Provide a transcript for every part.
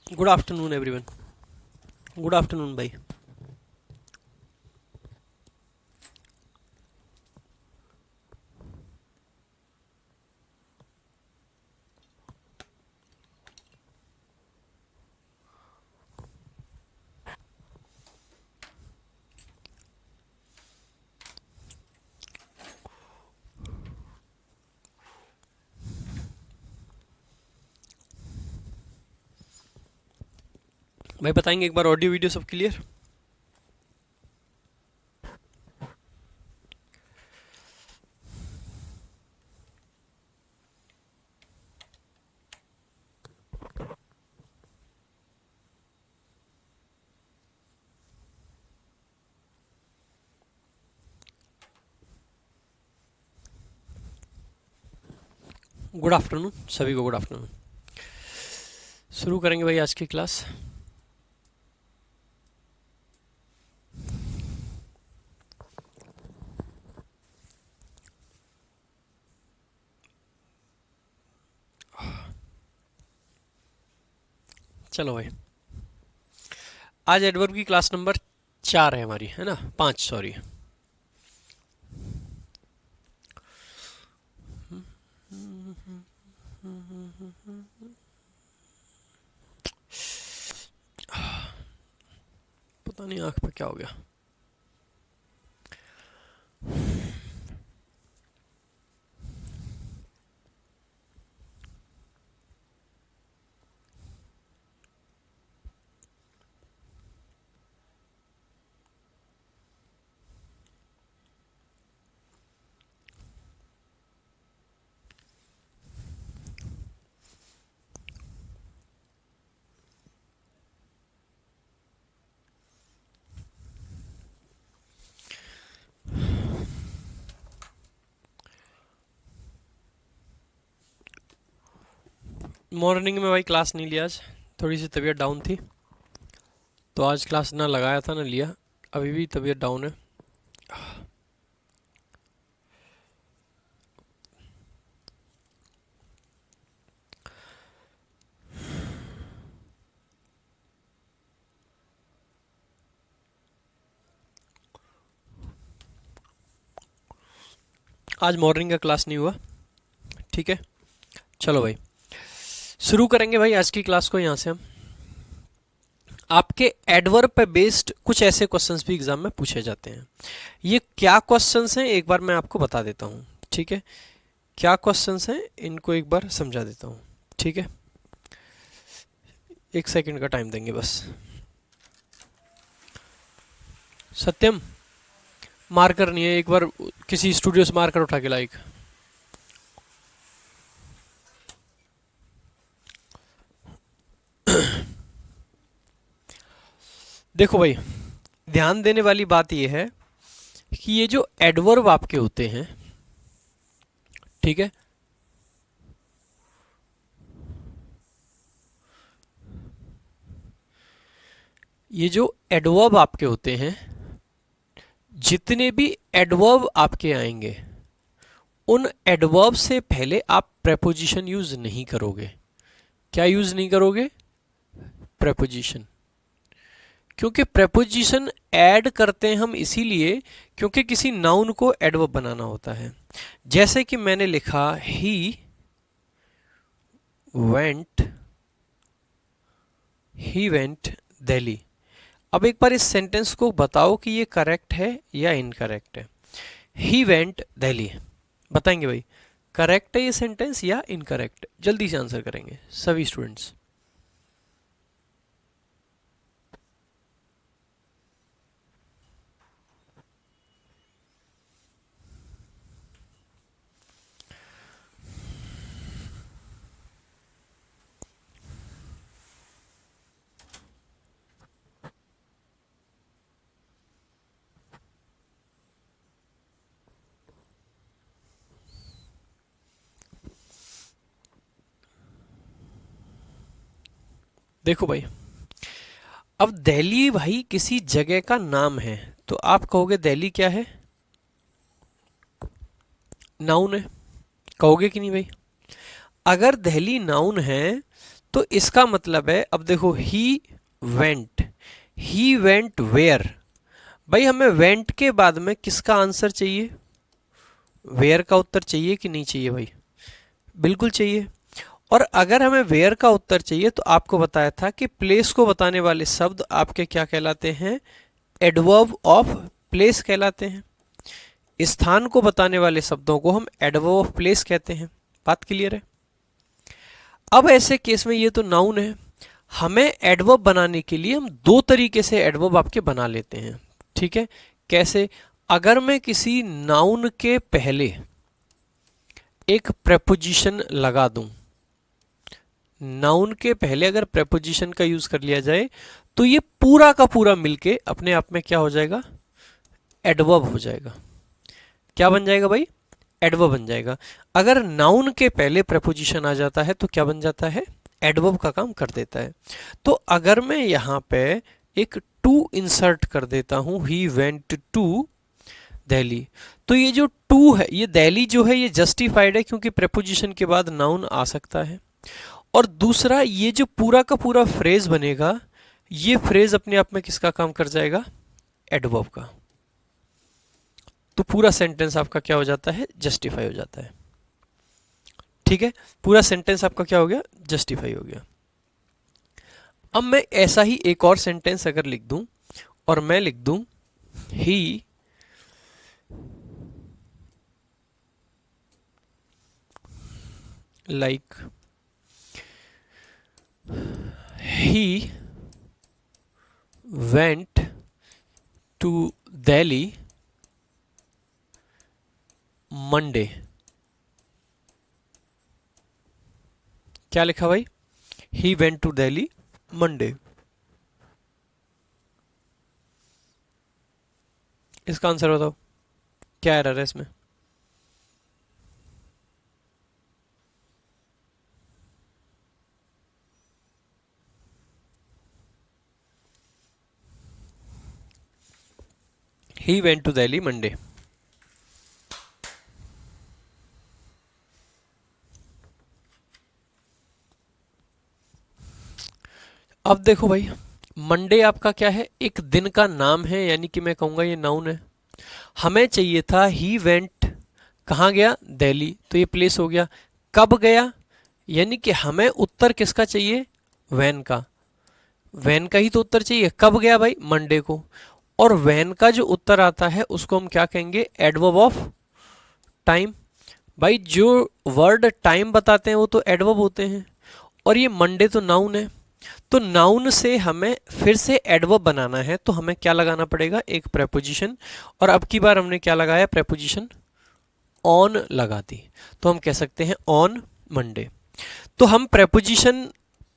Good afternoon everyone. Good afternoon भाई। भाई बताएंगे एक बार, ऑडियो वीडियो सब क्लियर? गुड आफ्टरनून सभी को, गुड आफ्टरनून। शुरू करेंगे भाई आज की क्लास। चलो भाई, आज एडवर्ब की क्लास नंबर 4 है हमारी, है ना? 5, सॉरी। पता नहीं आंख पे क्या हो गया। मॉर्निंग में भाई क्लास नहीं लिया आज, थोड़ी सी तबीयत डाउन थी, तो आज क्लास ना लगाया था ना लिया। अभी भी तबीयत डाउन है। आज मॉर्निंग का क्लास नहीं हुआ, ठीक है। चलो भाई, शुरू करेंगे भाई आज की क्लास को। यहाँ से हम आपके एडवर्ब पे बेस्ड कुछ ऐसे क्वेश्चंस भी एग्जाम में पूछे जाते हैं। ये क्या क्वेश्चंस हैं एक बार मैं आपको बता देता हूँ, ठीक है। क्या क्वेश्चंस हैं इनको एक बार समझा देता हूँ, ठीक है। 1 सेकंड का टाइम देंगे बस। सत्यम, मार्कर नहीं है, एक बार किसी स्टूडियो से मार्कर उठा के लाइक। देखो भाई, ध्यान देने वाली बात यह है कि ये जो एडवर्ब आपके होते हैं, ठीक है, ये जो एडवर्ब आपके होते हैं, जितने भी एडवर्ब आपके आएंगे उन एडवर्ब से पहले आप प्रेपोजिशन यूज नहीं करोगे। क्या यूज नहीं करोगे? प्रेपोजिशन। क्योंकि प्रेपोजिशन ऐड करते हैं हम इसीलिए क्योंकि किसी नाउन को एडवर्ब बनाना होता है। जैसे कि मैंने लिखा ही वेंट दिल्ली। अब एक बार इस सेंटेंस को बताओ कि ये करेक्ट है या इनकरेक्ट है। ही वेंट दिल्ली, बताएंगे भाई करेक्ट है ये सेंटेंस या इनकरेक्ट? जल्दी से आंसर करेंगे सभी स्टूडेंट्स। देखो भाई, अब दिल्ली भाई किसी जगह का नाम है, तो आप कहोगे दिल्ली क्या है? नाउन है। कहोगे कि नहीं भाई? अगर दिल्ली नाउन है तो इसका मतलब है, अब देखो ही वेंट वेयर। भाई हमें वेंट के बाद में किसका आंसर चाहिए? वेयर का उत्तर चाहिए कि नहीं चाहिए भाई? बिल्कुल चाहिए। और अगर हमें वेयर का उत्तर चाहिए तो आपको बताया था कि प्लेस को बताने वाले शब्द आपके क्या कहलाते हैं? एडवर्ब ऑफ प्लेस कहलाते हैं। स्थान को बताने वाले शब्दों को हम एडवर्ब ऑफ प्लेस कहते हैं। बात क्लियर है? अब ऐसे केस में ये तो नाउन है, हमें एडवर्ब बनाने के लिए हम दो तरीके से एडवर्ब आपके बना लेते हैं। ठीक है, कैसे? अगर मैं किसी नाउन के पहले एक प्रेपोजिशन लगा दूं, नाउन के पहले अगर प्रेपोजिशन का यूज कर लिया जाए तो ये पूरा का पूरा मिलके अपने आप में क्या हो जाएगा? एडवर्ब हो जाएगा। क्या बन जाएगा भाई? एडवर्ब बन जाएगा। अगर नाउन के पहले प्रेपोजिशन आ जाता है तो क्या बन जाता है? एडवर्ब का काम कर देता है। तो अगर मैं यहां पे एक टू इंसर्ट कर देता हूं, ही वेंट टू दिल्ली, तो ये जो टू है, ये दिल्ली जो है ये जस्टिफाइड है क्योंकि प्रेपोजिशन के बाद नाउन आ सकता है। और दूसरा, ये जो पूरा का पूरा फ्रेज बनेगा, ये फ्रेज अपने आप में किसका काम कर जाएगा? एडवर्ब का। तो पूरा सेंटेंस आपका क्या हो जाता है? जस्टिफाई हो जाता है। ठीक है, पूरा सेंटेंस आपका क्या हो गया? जस्टिफाई हो गया। अब मैं ऐसा ही एक और सेंटेंस अगर लिख दूं और मैं लिख दूं ही like he went to Delhi Monday। क्या लिखा भाई? he went to Delhi Monday। इसका आंसर बताओ, क्या एरर है इसमें? he went to Delhi Monday। अब देखो भाई, मंडे आपका क्या है? एक दिन का नाम है, यानी कि मैं कहूंगा ये नाउन है। हमें चाहिए था ही वेंट, कहाँ गया? दिल्ली, तो ये प्लेस हो गया। कब गया? यानी कि हमें उत्तर किसका चाहिए? वैन का। वैन का ही तो उत्तर चाहिए। कब गया भाई? मंडे को। और वैन का जो उत्तर आता है उसको हम क्या कहेंगे? Adverb of time. भाई जो वर्ड टाइम बताते हैं वो तो एडवर्ब होते हैं, और ये मंडे तो नाउन है। तो नाउन से हमें फिर से एडवर्ब बनाना है तो हमें क्या लगाना पड़ेगा? एक प्रेपोजिशन। और अब की बार हमने क्या लगाया? प्रेपोजिशन ऑन लगा दी। तो हम कह सकते हैं ऑन मंडे। तो हम प्रेपोजिशन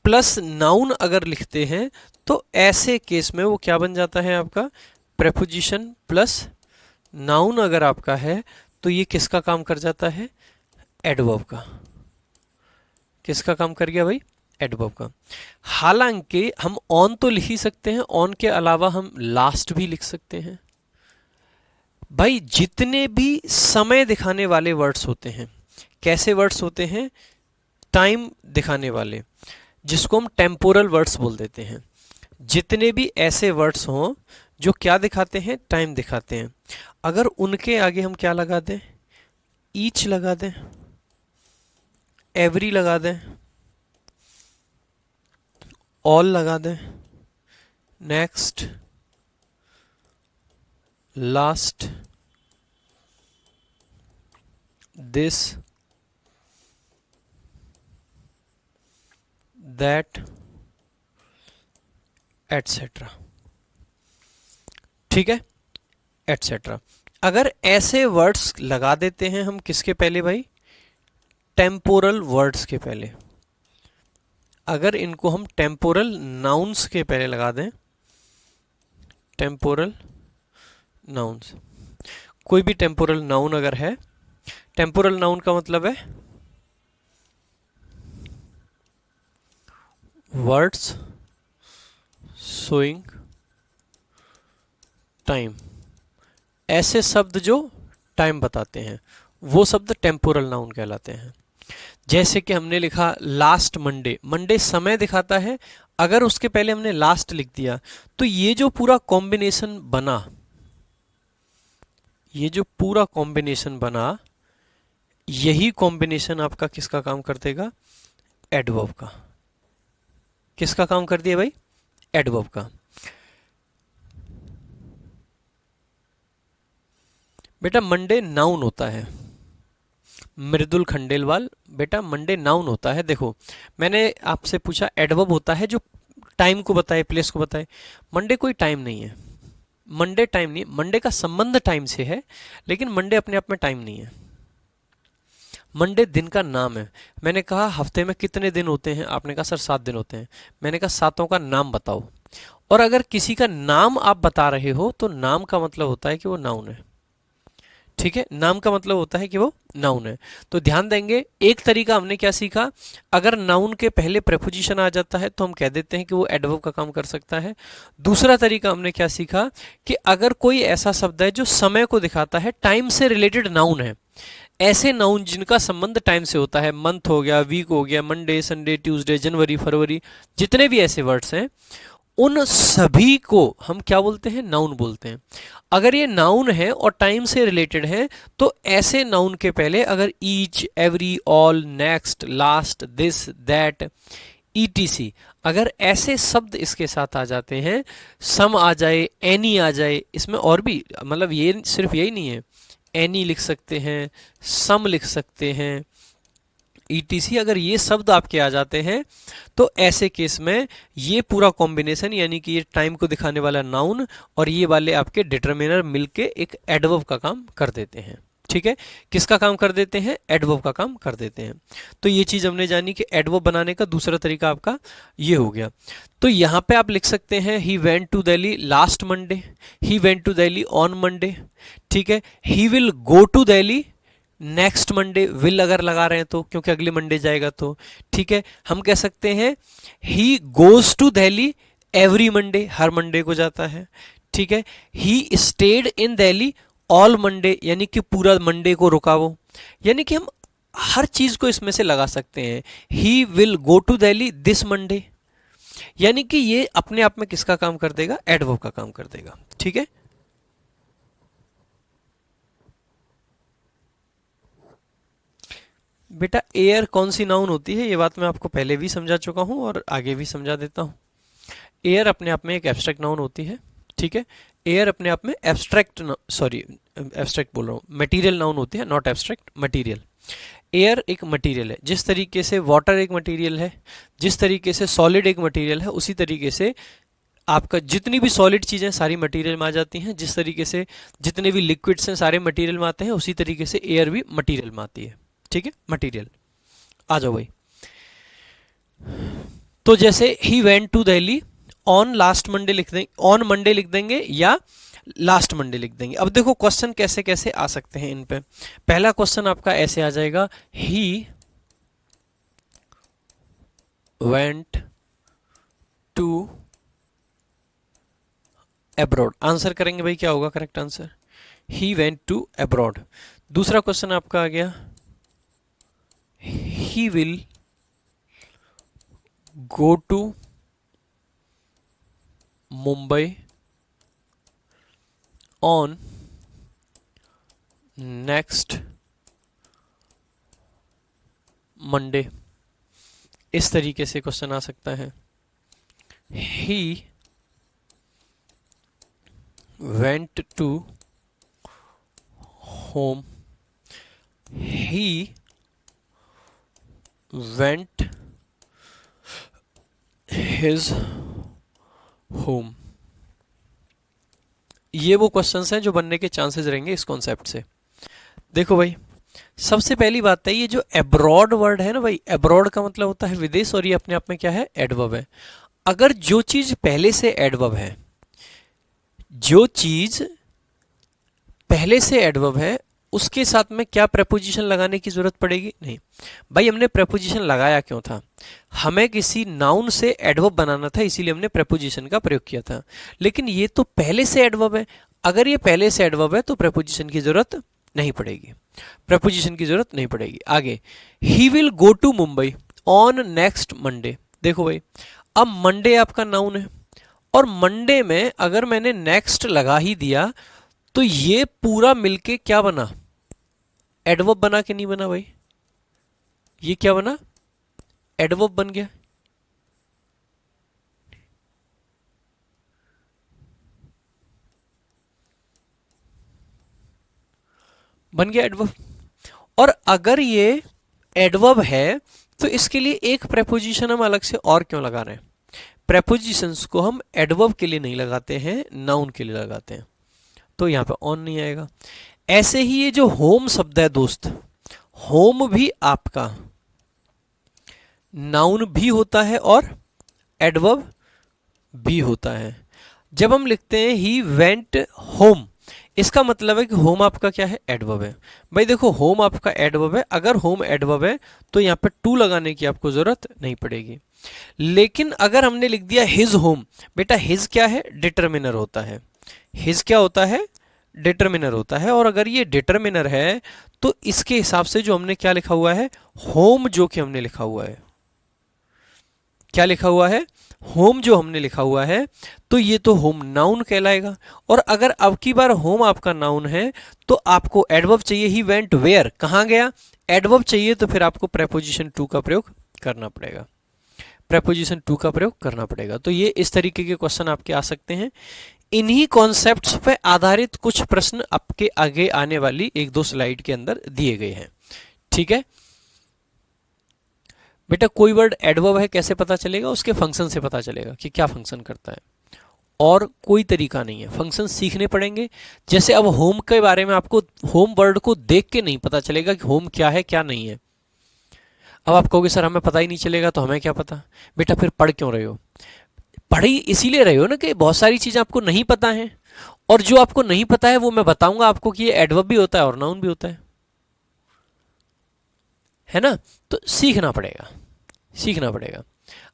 प्लस नाउन अगर लिखते हैं तो ऐसे केस में वो क्या बन जाता है आपका? प्रेपोजिशन प्लस नाउन अगर आपका है तो ये किसका काम कर जाता है? एडवर्ब का। किसका काम कर गया भाई? एडवर्ब का। हालांकि हम ऑन तो लिख ही सकते हैं, ऑन के अलावा हम लास्ट भी लिख सकते हैं। भाई जितने भी समय दिखाने वाले वर्ड्स होते हैं, कैसे वर्ड्स होते हैं? टाइम दिखाने वाले, जिसको हम टेम्पोरल वर्ड्स बोल देते हैं। जितने भी ऐसे वर्ड्स हों जो क्या दिखाते हैं? टाइम दिखाते हैं, अगर उनके आगे हम क्या लगा दें? ईच लगा दें, एवरी लगा दें, ऑल लगा दें, next, last, this, that, etcetera. ठीक है, एटसेट्रा। अगर ऐसे वर्ड्स लगा देते हैं हम किसके पहले भाई? टेम्पोरल वर्ड्स के पहले। अगर इनको हम टेम्पोरल नाउन्स के पहले लगा दें, टेम्पोरल नाउन्स, कोई भी टेम्पोरल नाउन अगर है, टेम्पोरल नाउन का मतलब है वर्ड्स शोइंग टाइम। ऐसे शब्द जो टाइम बताते हैं वो शब्द टेम्पोरल नाउन कहलाते हैं। जैसे कि हमने लिखा लास्ट मंडे, मंडे समय दिखाता है, अगर उसके पहले हमने लास्ट लिख दिया तो ये जो पूरा कॉम्बिनेशन बना, ये जो पूरा कॉम्बिनेशन बना, यही कॉम्बिनेशन आपका किसका काम कर देगा? एडवर्ब का। किसका काम कर दिया भाई? एडवर्ब का। बेटा मंडे नाउन होता है, मृदुल खंडेलवाल, बेटा मंडे नाउन होता है। देखो मैंने आपसे पूछा एडवर्ब होता है जो टाइम को बताए, प्लेस को बताए। मंडे कोई टाइम नहीं है, मंडे टाइम नहीं, मंडे का संबंध टाइम से है, लेकिन मंडे अपने आप में टाइम नहीं है। मंडे दिन का नाम है। मैंने कहा हफ्ते में कितने दिन होते हैं? आपने कहा सर 7 दिन होते हैं। मैंने कहा 7 का नाम बताओ। और अगर किसी का नाम आप बता रहे हो तो नाम का मतलब होता है कि वो नाउन है। ठीक है, नाम का मतलब होता है कि वो नाउन है। तो ध्यान देंगे, एक तरीका हमने क्या सीखा, अगर नाउन के पहले प्रेपोजिशन आ जाता है तो हम कह देते हैं कि वो एडवर्ब का काम कर सकता है। दूसरा तरीका हमने क्या सीखा कि अगर कोई ऐसा शब्द है जो समय को दिखाता है, टाइम से रिलेटेड नाउन है, ऐसे नाउन जिनका संबंध टाइम से होता है, मंथ हो गया, वीक हो गया, मंडे, संडे, ट्यूसडे, जनवरी, फरवरी, जितने भी ऐसे वर्ड्स हैं, उन सभी को हम क्या बोलते हैं? नाउन बोलते हैं। अगर ये नाउन है और टाइम से रिलेटेड है तो ऐसे नाउन के पहले अगर each, every, all, next, last, this, that, etc, अगर ऐसे शब्द इसके साथ आ जाते हैं, सम आ जाए, एनी आ जाए, इसमें और भी मतलब ये सिर्फ यही नहीं है, एनी लिख सकते हैं, सम लिख सकते हैं, ईटीसी, अगर ये शब्द आपके आ जाते हैं तो ऐसे केस में ये पूरा कॉम्बिनेशन यानी कि ये टाइम को दिखाने वाला नाउन और ये वाले आपके डिटरमिनर मिलके एक एडवर्ब का काम कर देते हैं। ठीक है, किसका काम कर देते हैं? एडवर्ब का काम कर देते हैं। तो ये चीज हमने जानी कि एडवर्ब बनाने का दूसरा तरीका आपका ये हो गया। तो यहां पे आप लिख सकते हैं he went to Delhi last Monday, he went to Delhi on Monday. ठीक है, he will go to Delhi next Monday, will अगर लगा रहे हैं तो, क्योंकि अगले मंडे जाएगा तो। ठीक है, हम कह सकते हैं he goes to Delhi every Monday, हर मंडे को जाता है। ठीक है, he stayed in Delhi all Monday, यानी कि पूरा मंडे को रुका वो। यानी कि हम हर चीज को इसमें से लगा सकते हैं। He will go to Delhi this Monday, यानी कि ये अपने आप में किसका काम कर देगा? एडवर्ब का काम कर देगा। ठीक है, बेटा एयर कौन सी नाउन होती है, ये बात मैं आपको पहले भी समझा चुका हूं और आगे भी समझा देता हूं। एयर अपने आप में एक एब्स्ट्रैक्ट नाउन होती है। ठीक है, एयर अपने आप में एब्स्ट्रैक्ट, सॉरी एब्स्ट्रैक्ट बोल रहा हूं, मटेरियल नाउन होती है, नॉट एब्स्ट्रैक्ट, मटेरियल। एयर एक मटेरियल है, जिस तरीके से वाटर एक मटेरियल है, जिस तरीके से सॉलिड एक मटेरियल है, उसी तरीके से आपका जितनी भी सॉलिड चीजें सारी मटेरियल में आ जाती हैं। जिस तरीके से जितने भी लिक्विड्स हैं सारे मटेरियल में आते हैं, उसी तरीके से एयर भी मटेरियल में आती है। ठीक है, मटेरियल। आ जाओ भाई, तो जैसे he went to Delhi on last Monday लिख देंगे, ऑन मंडे लिख देंगे या लास्ट मंडे लिख देंगे। अब देखो क्वेश्चन कैसे कैसे आ सकते हैं इन पे। पहला क्वेश्चन आपका ऐसे आ जाएगा, he went to abroad. Answer करेंगे भाई, क्या होगा correct answer? He went to abroad. दूसरा क्वेश्चन आपका आ गया, he will go to Mumbai on next Monday। इस तरीके से क्वेश्चन आ सकता है। he went to home, he went his home। ये वो क्वेश्चंस हैं जो बनने के चांसेस रहेंगे इस कॉन्सेप्ट से। देखो भाई, सबसे पहली बात है ये जो एब्रॉड वर्ड है ना भाई, एब्रॉड का मतलब होता है विदेश और ये अपने आप में क्या है? एडवर्ब है। अगर जो चीज पहले से एडवर्ब है, जो चीज पहले से एडवर्ब है, उसके साथ में क्या प्रेपोजिशन लगाने की जरूरत पड़ेगी? नहीं भाई, हमने प्रेपोजिशन लगाया क्यों था? हमें किसी नाउन से एडवर्ब बनाना था, इसीलिए हमने प्रेपोजिशन का प्रयोग किया था। लेकिन ये तो पहले से एडवर्ब है, अगर ये पहले से एडवर्ब है तो प्रेपोजिशन की जरूरत नहीं पड़ेगी, प्रेपोजिशन की जरूरत नहीं पड़ेगी। आगे, he will go to Mumbai on next Monday. देखो भाई, अब मंडे आपका नाउन है और मंडे में अगर मैंने नेक्स्ट लगा ही दिया तो ये पूरा मिलके क्या बना, एडवर्ब बना कि नहीं बना भाई? ये क्या बना, एडवर्ब बन गया। बन गया एडवर्ब। और अगर ये एडवर्ब है तो इसके लिए एक प्रेपोजिशन हम अलग से और क्यों लगा रहे हैं? प्रेपोजिशंस को हम एडवर्ब के लिए नहीं लगाते हैं, नाउन के लिए लगाते हैं, तो यहां पे ऑन नहीं आएगा। ऐसे ही ये जो होम शब्द है दोस्त, होम भी आपका नाउन भी होता है और एडवर्ब भी होता है। जब हम लिखते हैं ही वेंट होम, इसका मतलब है कि होम आपका क्या है, एडवर्ब है। भाई देखो, होम आपका एडवर्ब है, अगर होम एडवर्ब है तो यहाँ पे टू लगाने की आपको जरूरत नहीं पड़ेगी। लेकिन अगर हमने लिख दिया हिज होम, बेटा हिज क्या है, डिटर्मिनर होता है। हिज क्या होता है, डिटर्मिनर होता है। और अगर ये डिटर्मिनर है तो इसके हिसाब से जो हमने क्या लिखा हुआ है, होम जो कि हमने लिखा हुआ है, क्या लिखा हुआ है, होम जो हमने लिखा हुआ है, तो ये तो होम नाउन कहलाएगा। और अगर अब की बार होम आपका नाउन है तो आपको एडवर्ब चाहिए, ही वेंट वेयर, कहां गया, एडवर्ब चाहिए, तो फिर आपको प्रेपोजिशन टू का प्रयोग करना पड़ेगा, प्रेपोजिशन टू का प्रयोग करना पड़ेगा। तो ये इस तरीके के क्वेश्चन आपके आ सकते हैं। इन्हीं कॉन्सेप्ट्स पे आधारित कुछ प्रश्न आपके आगे आने वाली एक दो स्लाइड के अंदर दिए गए हैं। ठीक है बेटा, कोई वर्ड एडवर्ब है कैसे पता चलेगा, उसके फंक्शन से पता चलेगा कि क्या फंक्शन करता है, और कोई तरीका नहीं है, फंक्शन सीखने पड़ेंगे। जैसे अब होम के बारे में आपको होम वर्ड को देख के नहीं पता चलेगा कि होम क्या है क्या नहीं है। अब आप कहोगे सर हमें पता ही नहीं चलेगा, तो हमें क्या पता, बेटा फिर पढ़ क्यों रहे हो? पढ़ी इसीलिए रहे हो ना कि बहुत सारी चीजें आपको नहीं पता है, और जो आपको नहीं पता है वो मैं बताऊंगा आपको कि ये एडवर्ब भी होता है और नाउन भी होता है ना। तो सीखना पड़ेगा, सीखना पड़ेगा।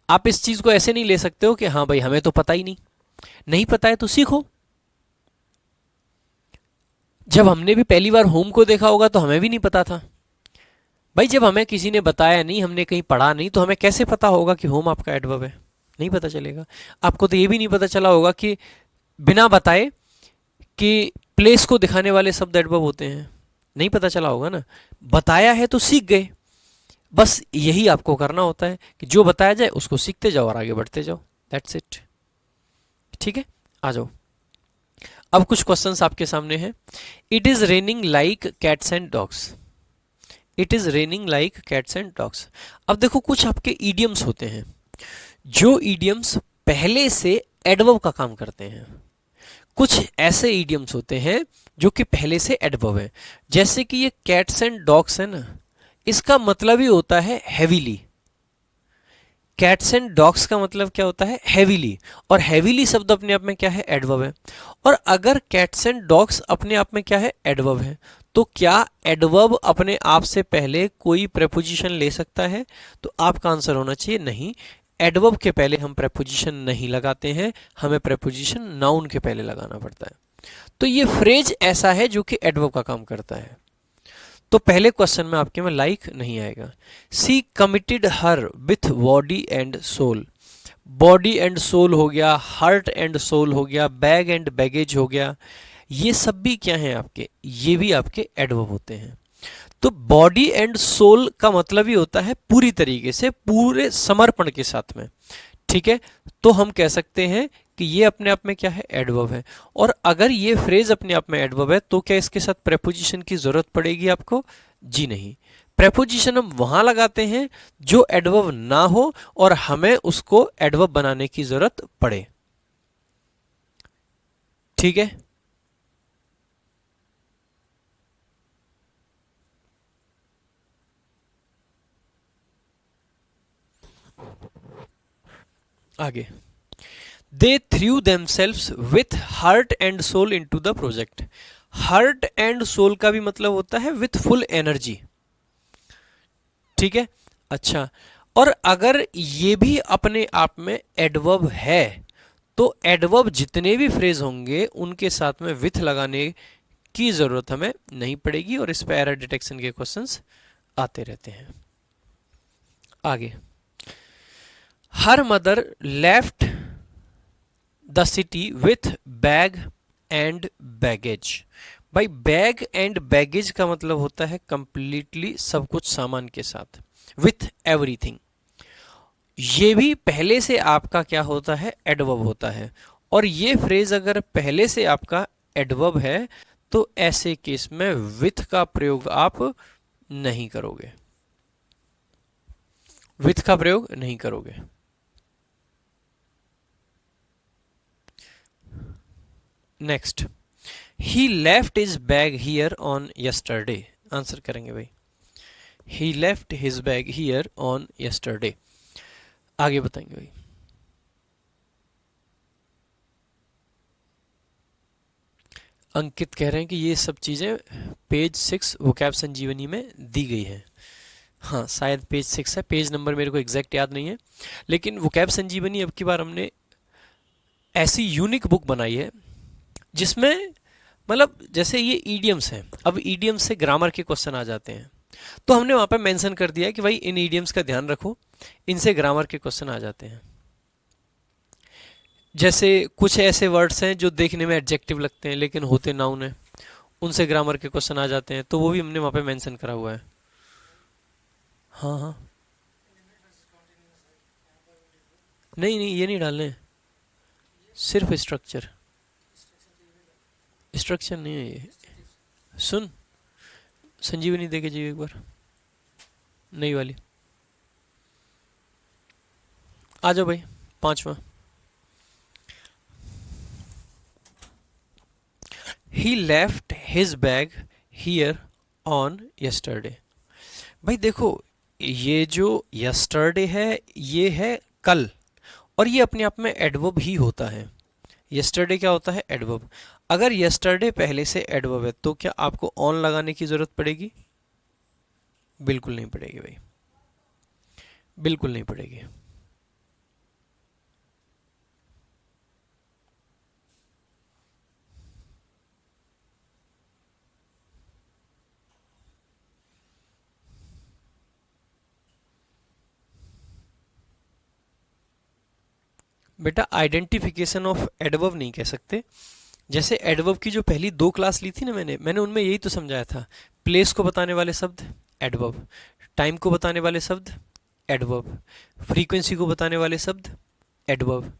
आप इस चीज को ऐसे नहीं ले सकते हो कि हाँ भाई हमें तो पता ही नहीं, नहीं पता है तो सीखो। जब हमने भी पहली बार होम को देखा होगा तो हमें भी नहीं पता था भाई, जब हमें किसी ने बताया नहीं, हमने कहीं पढ़ा नहीं, तो हमें कैसे पता होगा कि होम आपका एडवर्ब है, नहीं पता चलेगा। आपको तो ये भी नहीं पता चला होगा कि बिना बताए कि प्लेस को दिखाने वाले शब्द एडवर्ब होते हैं, नहीं पता चला होगा ना। बताया है तो सीख गए, बस यही आपको करना होता है कि जो बताया जाए उसको सीखते जाओ और आगे बढ़ते जाओ, दैट्स इट। ठीक है, आ जाओ। अब कुछ क्वेश्चंस आपके सामने हैं। It is raining like cats and dogs, it is raining like cats and dogs. अब देखो, कुछ आपके ईडियम्स होते हैं, जो ईडियम्स पहले से एडवर्ब का काम करते हैं। कुछ ऐसे ईडियम्स होते हैं जो कि पहले से एडवर्ब है, जैसे कि ये कैट्स एंड डॉग्स है ना, इसका मतलब ही होता है हैवीली। कैट्स एंड डॉग्स का मतलब क्या होता है, हैवीली, और हैवीली शब्द अपने आप में क्या है, एडवर्ब है। और अगर कैट्स एंड डॉग्स अपने आप में क्या है, एडवर्ब है, तो क्या एडवर्ब अपने आप से पहले कोई प्रेपोजिशन ले सकता है? तो आपका आंसर होना चाहिए नहीं, एडवर्ब के पहले हम प्रेपोजिशन नहीं लगाते हैं, हमें प्रेपोजिशन नाउन के पहले लगाना पड़ता है। तो ये फ्रेज ऐसा है जो कि एडवर्ब का काम करता है। तो पहले क्वेश्चन में आपके में लाइक नहीं आएगा। She committed her with body and soul, body and soul हो गया, हार्ट एंड सोल हो गया, बैग एंड बैगेज हो गया, ये सब भी क्या हैं आपके, ये भी आपके एडवर्ब होते हैं। तो बॉडी एंड सोल का मतलब ही होता है पूरी तरीके से, पूरे समर्पण के साथ में। ठीक है, तो हम कह सकते हैं कि ये अपने आप में क्या है, एडवर्ब है। और अगर ये फ्रेज अपने आप में एडवर्ब है तो क्या इसके साथ प्रेपोजिशन की जरूरत पड़ेगी आपको? जी नहीं, प्रेपोजिशन हम वहां लगाते हैं जो एडवर्ब ना हो और हमें उसको एडवर्ब बनाने की जरूरत पड़े। ठीक है, आगे, they threw themselves with heart and soul into the project. Heart and soul का भी मतलब होता है विथ फुल एनर्जी। ठीक है, अच्छा, और अगर ये भी अपने आप में एडवर्ब है तो एडवर्ब जितने भी फ्रेज होंगे उनके साथ में विथ लगाने की ज़रूरत हमें नहीं पड़ेगी और इस पे एरर डिटेक्शन के क्वेश्चंस आते रहते हैं। आगे, her mother left the city with bag and baggage. भाई बैग एंड बैगेज का मतलब होता है कंप्लीटली सब कुछ सामान के साथ, विथ एवरीथिंग। ये भी पहले से आपका क्या होता है, एडवर्ब होता है। और ये फ्रेज अगर पहले से आपका एडवर्ब है तो ऐसे केस में विथ का प्रयोग आप नहीं करोगे, विथ का प्रयोग नहीं करोगे। Next, he left his bag here on yesterday. Answer करेंगे भाई, he left his bag here on yesterday. आगे बताएंगे भाई, अंकित कह रहे हैं कि ये सब चीजें पेज 6 वोकैब संजीवनी में दी गई है। हाँ शायद पेज 6 है, पेज नंबर मेरे को एग्जैक्ट याद नहीं है, लेकिन वोकैब संजीवनी अब की बार हमने ऐसी यूनिक बुक बनाई है जिसमें मतलब जैसे ये ईडियम्स हैं, अब ईडियम्स से ग्रामर के क्वेश्चन आ जाते हैं, तो हमने वहां पे मेंशन कर दिया है कि भाई इन ईडियम्स का ध्यान रखो, इनसे ग्रामर के क्वेश्चन आ जाते हैं। जैसे कुछ ऐसे वर्ड्स हैं जो देखने में एडजेक्टिव लगते हैं लेकिन होते नाउन है, उनसे ग्रामर के क्वेश्चन आ जाते हैं, तो वो भी हमने वहां पे मेंशन करा हुआ है। हाँ हाँ, नहीं नहीं ये नहीं डालने, सिर्फ स्ट्रक्चर, स्ट्रक्चर नहीं है ये। सुन, संजीवनी देके जाइए एक बार, नई वाली। आ जाओ भाई, 5वां, he left his bag here on yesterday. भाई देखो, ये जो यस्टरडे है ये है कल, और ये अपने आप में एडवर्ब ही होता है। यस्टरडे क्या होता है, एडवर्ब। अगर यस्टरडे पहले से एडवर्ब है तो क्या आपको ऑन लगाने की जरूरत पड़ेगी? बिल्कुल नहीं पड़ेगी भाई, बिल्कुल नहीं पड़ेगी। बेटा आइडेंटिफिकेशन ऑफ एडवर्ब नहीं कह सकते। जैसे एडवर्ब की जो पहली 2 क्लास ली थी ना मैंने उनमें यही तो समझाया था। प्लेस को बताने वाले शब्द एडवर्ब, टाइम को बताने वाले शब्द एडवर्ब, फ्रीक्वेंसी को बताने वाले शब्द एडवर्ब।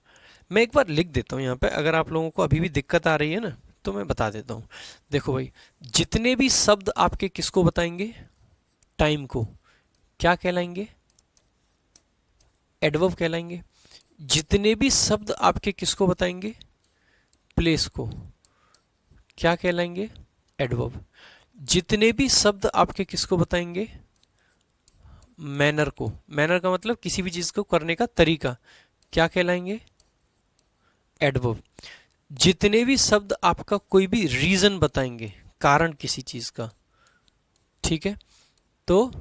मैं एक बार लिख देता हूँ यहाँ पे, अगर आप लोगों को अभी भी दिक्कत आ रही है ना तो मैं बता देता हूँ। देखो भाई, जितने भी शब्द आपके किसको बताएंगे, टाइम को, क्या कहलाएंगे, एडवर्ब कहलाएंगे। जितने भी शब्द आपके किसको बताएंगे, प्लेस को, क्या कहलाएंगे, एडवर्ब। जितने भी शब्द आपके किसको बताएंगे, मैनर को, मैनर का मतलब किसी भी चीज को करने का तरीका, क्या कहलाएंगे, एडवर्ब। जितने भी शब्द आपका कोई भी रीजन बताएंगे, कारण किसी चीज का, ठीक है, तो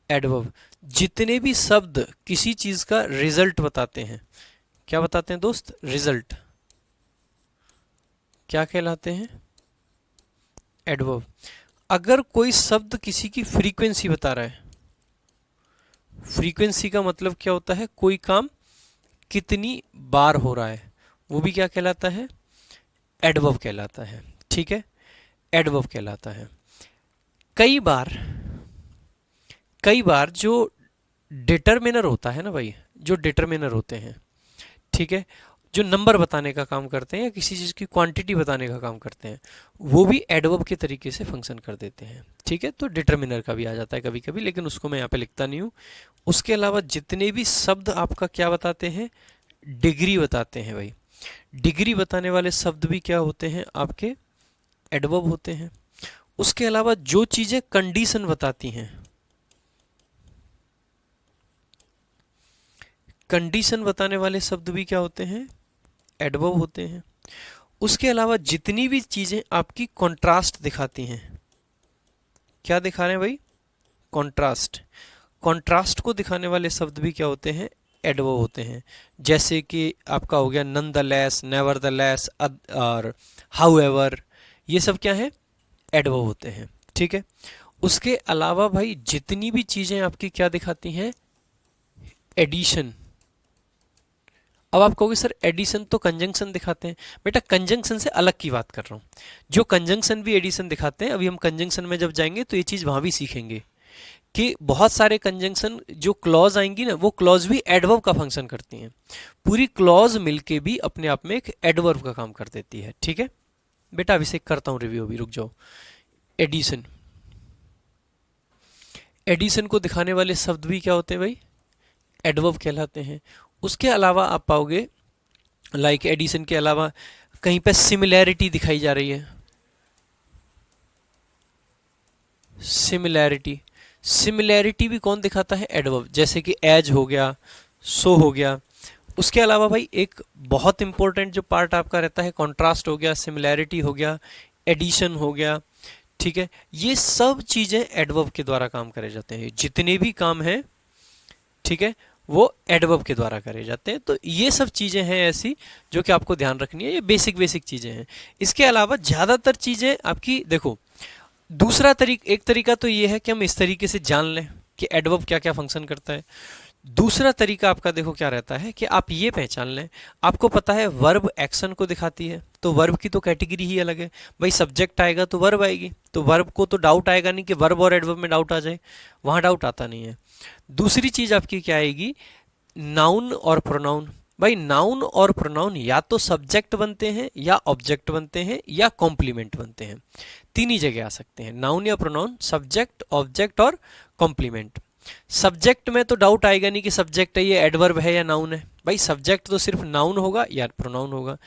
एडवर्ब। जितने भी शब्द किसी चीज का रिजल्ट बताते हैं, क्या बताते हैं दोस्त, रिजल्ट, क्या कहलाते हैं, एडवर्ब। अगर कोई शब्द किसी की फ्रीक्वेंसी बता रहा है, फ्रीक्वेंसी का मतलब क्या होता है, कोई काम कितनी बार हो रहा है, वो भी क्या कहलाता है, एडवर्ब कहलाता है। ठीक है, एडवर्ब कहलाता है। कई बार जो डिटरमिनर होता है ना भाई, जो डिटरमिनर होते हैं, ठीक है, जो नंबर बताने का काम करते हैं या किसी चीज़ की क्वांटिटी बताने का काम करते हैं, वो भी एडवर्ब के तरीके से फंक्शन कर देते हैं। ठीक है, तो डिटरमिनर का भी आ जाता है कभी कभी, लेकिन उसको मैं यहाँ पे लिखता नहीं हूँ। उसके अलावा जितने भी शब्द आपका क्या बताते हैं, डिग्री बताते हैं भाई। डिग्री बताने वाले शब्द भी क्या होते हैं, आपके एडवर्ब होते हैं। उसके अलावा जो चीज़ें कंडीशन बताती हैं, कंडीशन बताने वाले शब्द भी क्या होते हैं, एडवर्ब होते हैं। उसके अलावा जितनी भी चीजें आपकी कॉन्ट्रास्ट दिखाती हैं, क्या दिखा रहे हैं भाई, कॉन्ट्रास्ट, कॉन्ट्रास्ट को दिखाने वाले शब्द भी क्या होते हैं, एडवर्ब होते हैं। जैसे कि आपका हो गया nonetheless, nevertheless और हाउ एवर, ये सब क्या है, एडवर्ब होते हैं, ठीक है। उसके अलावा भाई जितनी भी चीजें आपकी क्या दिखाती हैं, एडिशन। अब आप कहोगे सर एडिशन तो कंजंक्शन दिखाते हैं, बेटा कंजंक्शन से अलग की बात कर रहा हूं। जो कंजंक्शन भी एडिशन दिखाते हैं, अभी हम कंजंक्शन में जब जाएंगे तो ये चीज वहां भी सीखेंगे कि बहुत सारे कंजंक्शन जो क्लॉज आएंगी ना, वो क्लॉज भी एडवर्ब का फंक्शन करती हैं। पूरी क्लॉज मिलके भी अपने आप में एक एडवर्ब का काम कर देती है, ठीक है बेटा। अभी से करता हूं रिव्यू, अभी रुक जाओ। एडिशन, एडिशन को दिखाने वाले शब्द भी क्या होते हैं भाई, एडवर्ब कहलाते हैं। उसके अलावा आप पाओगे लाइक एडिशन के अलावा कहीं पे सिमिलैरिटी दिखाई जा रही है, सिमिलैरिटी। सिमिलैरिटी भी कौन दिखाता है, एडवर्ब, जैसे कि एज हो गया, सो हो गया। उसके अलावा भाई एक बहुत इंपॉर्टेंट जो पार्ट आपका रहता है, कॉन्ट्रास्ट हो गया, सिमिलैरिटी हो गया, एडिशन हो गया, ठीक है। ये सब चीजें एडवर्ब के द्वारा काम करे जाते हैं, जितने भी काम हैं, ठीक है, वो एडवर्ब के द्वारा करे जाते हैं। तो ये सब चीजें हैं ऐसी जो कि आपको ध्यान रखनी है, ये बेसिक बेसिक चीजें हैं। इसके अलावा ज्यादातर चीजें आपकी देखो, एक तरीका तो ये है कि हम इस तरीके से जान लें कि एडवर्ब क्या क्या फंक्शन करता है। दूसरा तरीका आपका देखो क्या रहता है कि आप ये पहचान लें, आपको पता है वर्ब एक्शन को दिखाती है, तो वर्ब की तो कैटेगरी ही अलग है भाई। सब्जेक्ट आएगा तो वर्ब आएगी, तो वर्ब को तो डाउट आएगा नहीं कि वर्ब और एडवर्ब में डाउट आ जाए, वहां डाउट आता नहीं है। दूसरी चीज आपकी क्या आएगी, नाउन और प्रोनाउन। भाई नाउन और प्रोनाउन या तो सब्जेक्ट बनते हैं, या ऑब्जेक्ट बनते हैं, या कॉम्प्लीमेंट बनते हैं। तीन ही जगह आ सकते हैं, नाउन या प्रोनाउन, सब्जेक्ट, ऑब्जेक्ट और कॉम्प्लीमेंट। सब्जेक्ट में तो डाउट आएगा नहीं कि सब्जेक्ट है ये एडवर्ब है या नाउन है, भाई सब्जेक्ट तो सिर्फ नाउन होगा या प्रोनाउन होगा।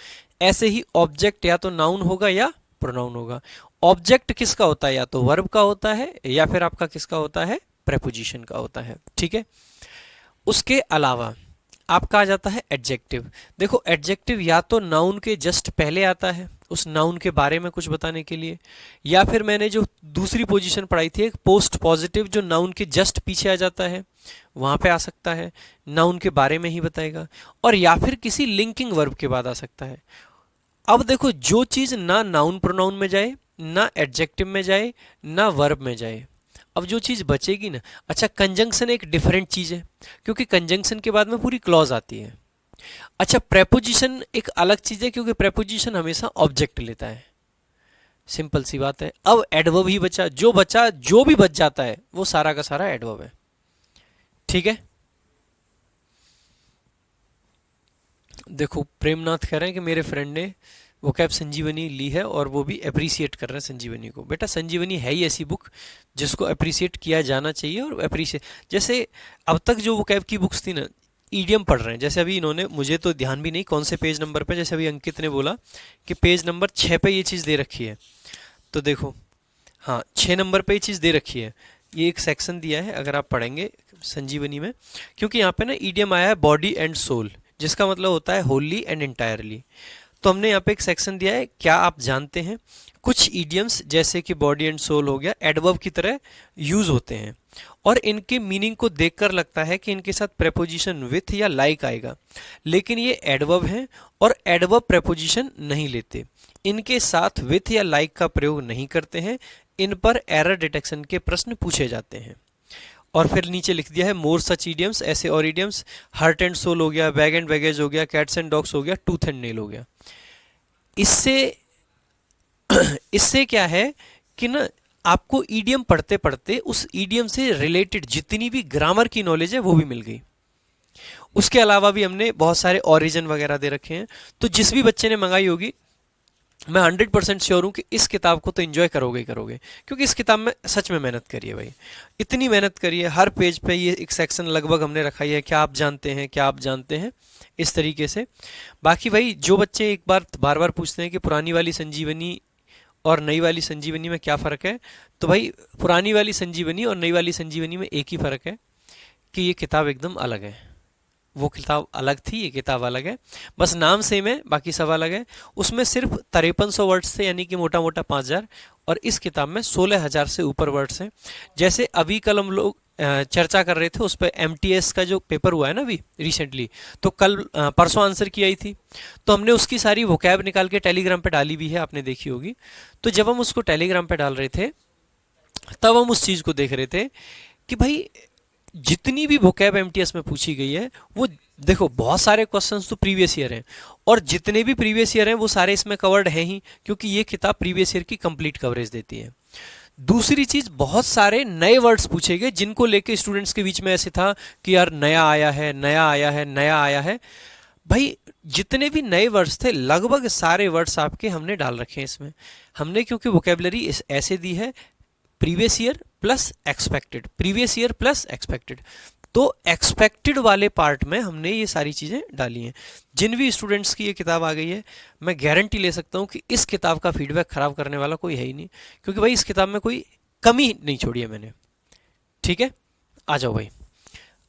ऐसे ही ऑब्जेक्ट या तो नाउन होगा या प्रोनाउन होगा। ऑब्जेक्ट किसका होता है, या तो वर्ब का होता है, या फिर आपका किसका होता है, प्रेपोजिशन का होता है, ठीक है। उसके अलावा आपका आ जाता है एडजेक्टिव। देखो एडजेक्टिव या तो नाउन के जस्ट पहले आता है, उस नाउन के बारे में कुछ बताने के लिए, या फिर मैंने जो दूसरी पोजीशन पढ़ाई थी एक पोस्ट पॉजिटिव, जो नाउन के जस्ट पीछे आ जाता है, वहां पे आ सकता है, नाउन के बारे में ही बताएगा। और या फिर किसी लिंकिंग वर्ब के बाद आ सकता है। अब देखो जो चीज ना नाउन प्रोनाउन में जाए, ना एडजेक्टिव में जाए, ना वर्ब में जाए, अब जो चीज बचेगी ना, अच्छा कंजंक्शन एक डिफरेंट चीज है, क्योंकि कंजंक्शन के बाद में पूरी क्लॉज आती है। अच्छा प्रेपोजिशन एक अलग चीज है, क्योंकि प्रेपोजिशन हमेशा ऑब्जेक्ट लेता है, सिंपल सी बात है। अब एडवर्ब ही बचा, जो भी बच जाता है वो सारा का सारा एडवर्ब है, ठीक है। देखो प्रेमनाथ कह रहे हैं कि मेरे फ्रेंड ने वो कैब संजीवनी ली है और वो भी अप्रिसिएट कर रहे हैं संजीवनी को। बेटा संजीवनी है ही ऐसी बुक जिसको अप्रिसिएट किया जाना चाहिए, और अप्रिसिएट जैसे अब तक जो वो कैब की बुक्स थी ना, ईडियम पढ़ रहे हैं। जैसे अभी इन्होंने, मुझे तो ध्यान भी नहीं कौन से पेज नंबर पे, जैसे अभी अंकित ने बोला कि पेज नंबर 6 पे ये चीज़ दे रखी है, तो देखो हाँ 6 नंबर पे ये चीज़ दे रखी है। ये एक सेक्शन दिया है अगर आप पढ़ेंगे संजीवनी में, क्योंकि यहाँ पे ना ईडियम आया है बॉडी एंड सोल, जिसका मतलब होता है होली एंड एंटायरली। तो हमने यहाँ पे एक सेक्शन दिया है, क्या आप जानते हैं कुछ ईडियम्स जैसे कि बॉडी एंड सोल हो गया एडवर्ब की तरह यूज होते हैं, और इनके मीनिंग को देखकर लगता है कि इनके साथ प्रेपोजिशन विथ या लाइक आएगा, लेकिन ये एडवर्ब हैं और एडवर्ब प्रेपोजिशन नहीं लेते, इनके साथ विथ या लाइक का प्रयोग नहीं करते हैं, इन पर एरर डिटेक्शन के प्रश्न पूछे जाते हैं। और फिर नीचे लिख दिया है मोर सच ईडियम्स, ऐसे और ईडियम्स, हार्ट एंड सोल हो गया, बैग एंड बैगेज हो गया, कैट्स एंड डॉग्स हो गया, टूथ एंड नेल हो गया। इससे इससे क्या है कि ना आपको ईडियम पढ़ते पढ़ते उस ईडियम से रिलेटेड जितनी भी ग्रामर की नॉलेज है वो भी मिल गई। उसके अलावा भी हमने बहुत सारे ओरिजिन वगैरह दे रखे हैं, तो जिस भी बच्चे ने मंगाई होगी मैं 100% श्योर हूं कि इस किताब को तो एंजॉय करोगे ही करोगे, क्योंकि इस किताब में सच में मेहनत करी है भाई, इतनी मेहनत करी है। हर पेज पे ये एक सेक्शन लगभग हमने रखा है, क्या आप जानते हैं, क्या आप जानते हैं, इस तरीके से। बाकी भाई जो बच्चे एक बार बार पूछते हैं कि पुरानी वाली संजीवनी और नई वाली संजीवनी में क्या फ़र्क है, तो भाई पुरानी वाली संजीवनी और नई वाली संजीवनी में एक ही फ़र्क है कि ये किताब एकदम अलग है। वो किताब अलग थी, ये किताब अलग है, बस नाम सेम है, बाकी सब अलग है। उसमें सिर्फ 5300 वर्ड्स थे, यानी कि मोटा मोटा 5000, और इस किताब में 16,000 से ऊपर वर्ड्स हैं। जैसे अभी कल हम लोग चर्चा कर रहे थे उस पर MTS का जो पेपर हुआ है ना अभी रिसेंटली, तो कल परसों आंसर की आई थी, तो हमने उसकी सारी वोकैब निकाल के टेलीग्राम पे डाली भी है, आपने देखी होगी। तो जब हम उसको टेलीग्राम पे डाल रहे थे तब हम उस चीज़ को देख रहे थे कि भाई जितनी भी वोकैब MTS में पूछी गई है वो देखो, बहुत सारे क्वेश्चंस तो प्रीवियस ईयर हैं, और जितने भी प्रीवियस ईयर हैं वो सारे इसमें कवर्ड हैं ही, क्योंकि ये किताब प्रीवियस ईयर की कंप्लीट कवरेज देती है। दूसरी चीज, बहुत सारे नए वर्ड्स पूछे गए जिनको लेके स्टूडेंट्स के बीच में ऐसे था कि यार नया आया है, नया आया है, नया आया है। भाई जितने भी नए वर्ड्स थे लगभग सारे वर्ड्स आपके हमने डाल रखे हैं इसमें। हमने क्योंकि वोकेबलरी ऐसे दी है previous year plus expected, previous year plus expected, तो एक्सपेक्टेड वाले पार्ट में हमने ये सारी चीज़ें डाली हैं। जिन भी स्टूडेंट्स की ये किताब आ गई है, मैं गारंटी ले सकता हूँ कि इस किताब का फीडबैक खराब करने वाला कोई है ही नहीं, क्योंकि भाई इस किताब में कोई कमी नहीं छोड़ी है मैंने। ठीक है, आ जाओ भाई।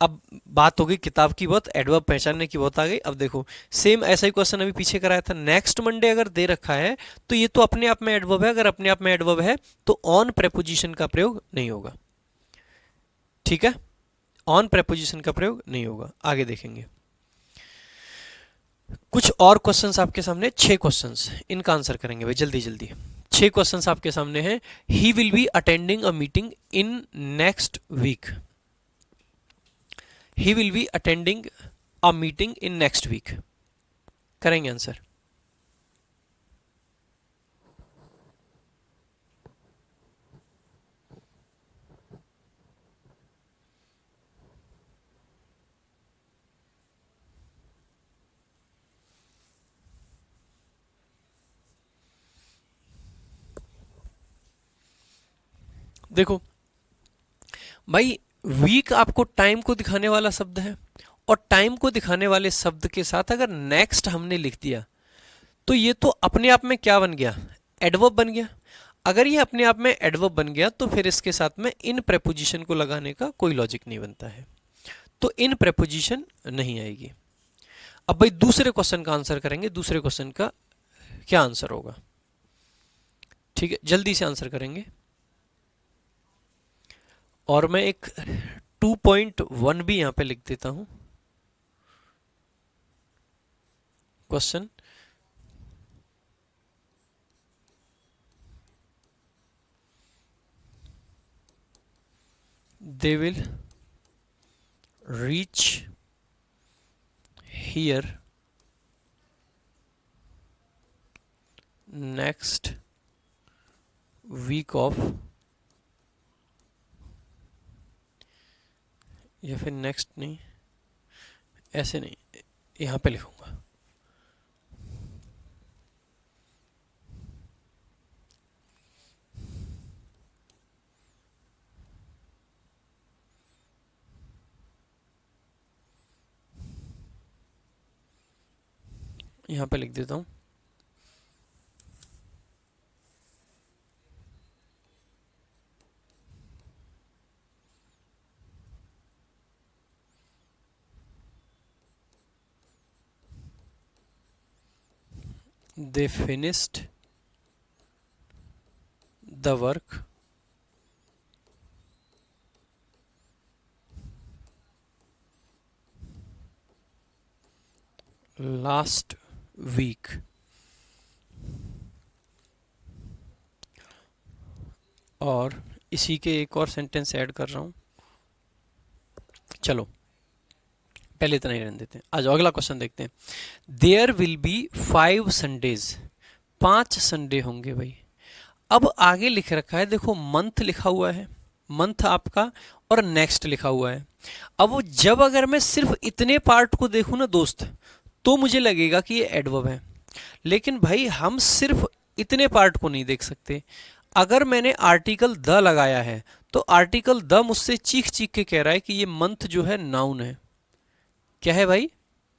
अब बात हो गई किताब की, बहुत एडवर्ब पहचानने की बहुत आ गई। अब देखो सेम ऐसा ही क्वेश्चन अभी पीछे कराया था, नेक्स्ट मंडे अगर दे रखा है तो ये तो अपने आप में एडवर्ब है, अगर अपने आप में एडवर्ब है तो ऑन प्रेपोजिशन का प्रयोग नहीं होगा। ठीक है, ऑन प्रेपोजिशन का प्रयोग नहीं होगा। आगे देखेंगे कुछ और क्वेश्चंस आपके सामने, 6 क्वेश्चंस, इनका आंसर करेंगे भाई जल्दी जल्दी। 6 क्वेश्चंस आपके सामने हैं। He will be attending a meeting in next week. He will be attending a meeting in next week, करेंगे आंसर। देखो भाई, वीक आपको टाइम को दिखाने वाला शब्द है, और टाइम को दिखाने वाले शब्द के साथ अगर नेक्स्ट हमने लिख दिया तो ये तो अपने आप में क्या बन गया, एडवर्ब बन गया। अगर ये अपने आप में एडवर्ब बन गया तो फिर इसके साथ में इन प्रेपोजिशन को लगाने का कोई लॉजिक नहीं बनता है, तो इन प्रेपोजिशन नहीं आएगी। अब भाई दूसरे क्वेश्चन का आंसर करेंगे, दूसरे क्वेश्चन का क्या आंसर होगा। ठीक है, जल्दी से आंसर करेंगे। और मैं एक 2.1 भी यहां पे लिख देता हूं question. They will reach here next week of, या फिर नेक्स्ट नहीं, ऐसे नहीं, यहां पे लिखूंगा। यहां पे लिख देता हूं they finished the work last week। और इसी के एक और सेंटेंस ऐड कर रहा हूं। चलो पहले इतना ही रहने देते हैं, आ जाओ अगला क्वेश्चन देखते हैं। There will be 5 Sundays, 5 Sunday होंगे भाई। अब आगे लिख रखा है, देखो मंथ लिखा हुआ है, मंथ आपका, और नेक्स्ट लिखा हुआ है। अब जब अगर मैं सिर्फ इतने पार्ट को देखूं ना दोस्त, तो मुझे लगेगा कि ये एडवर्ब है, लेकिन भाई हम सिर्फ इतने पार्ट को नहीं देख सकते। अगर मैंने आर्टिकल द लगाया है तो आर्टिकल द मुझसे चीख चीख के कह रहा है कि ये मंथ जो है नाउन है। क्या है भाई,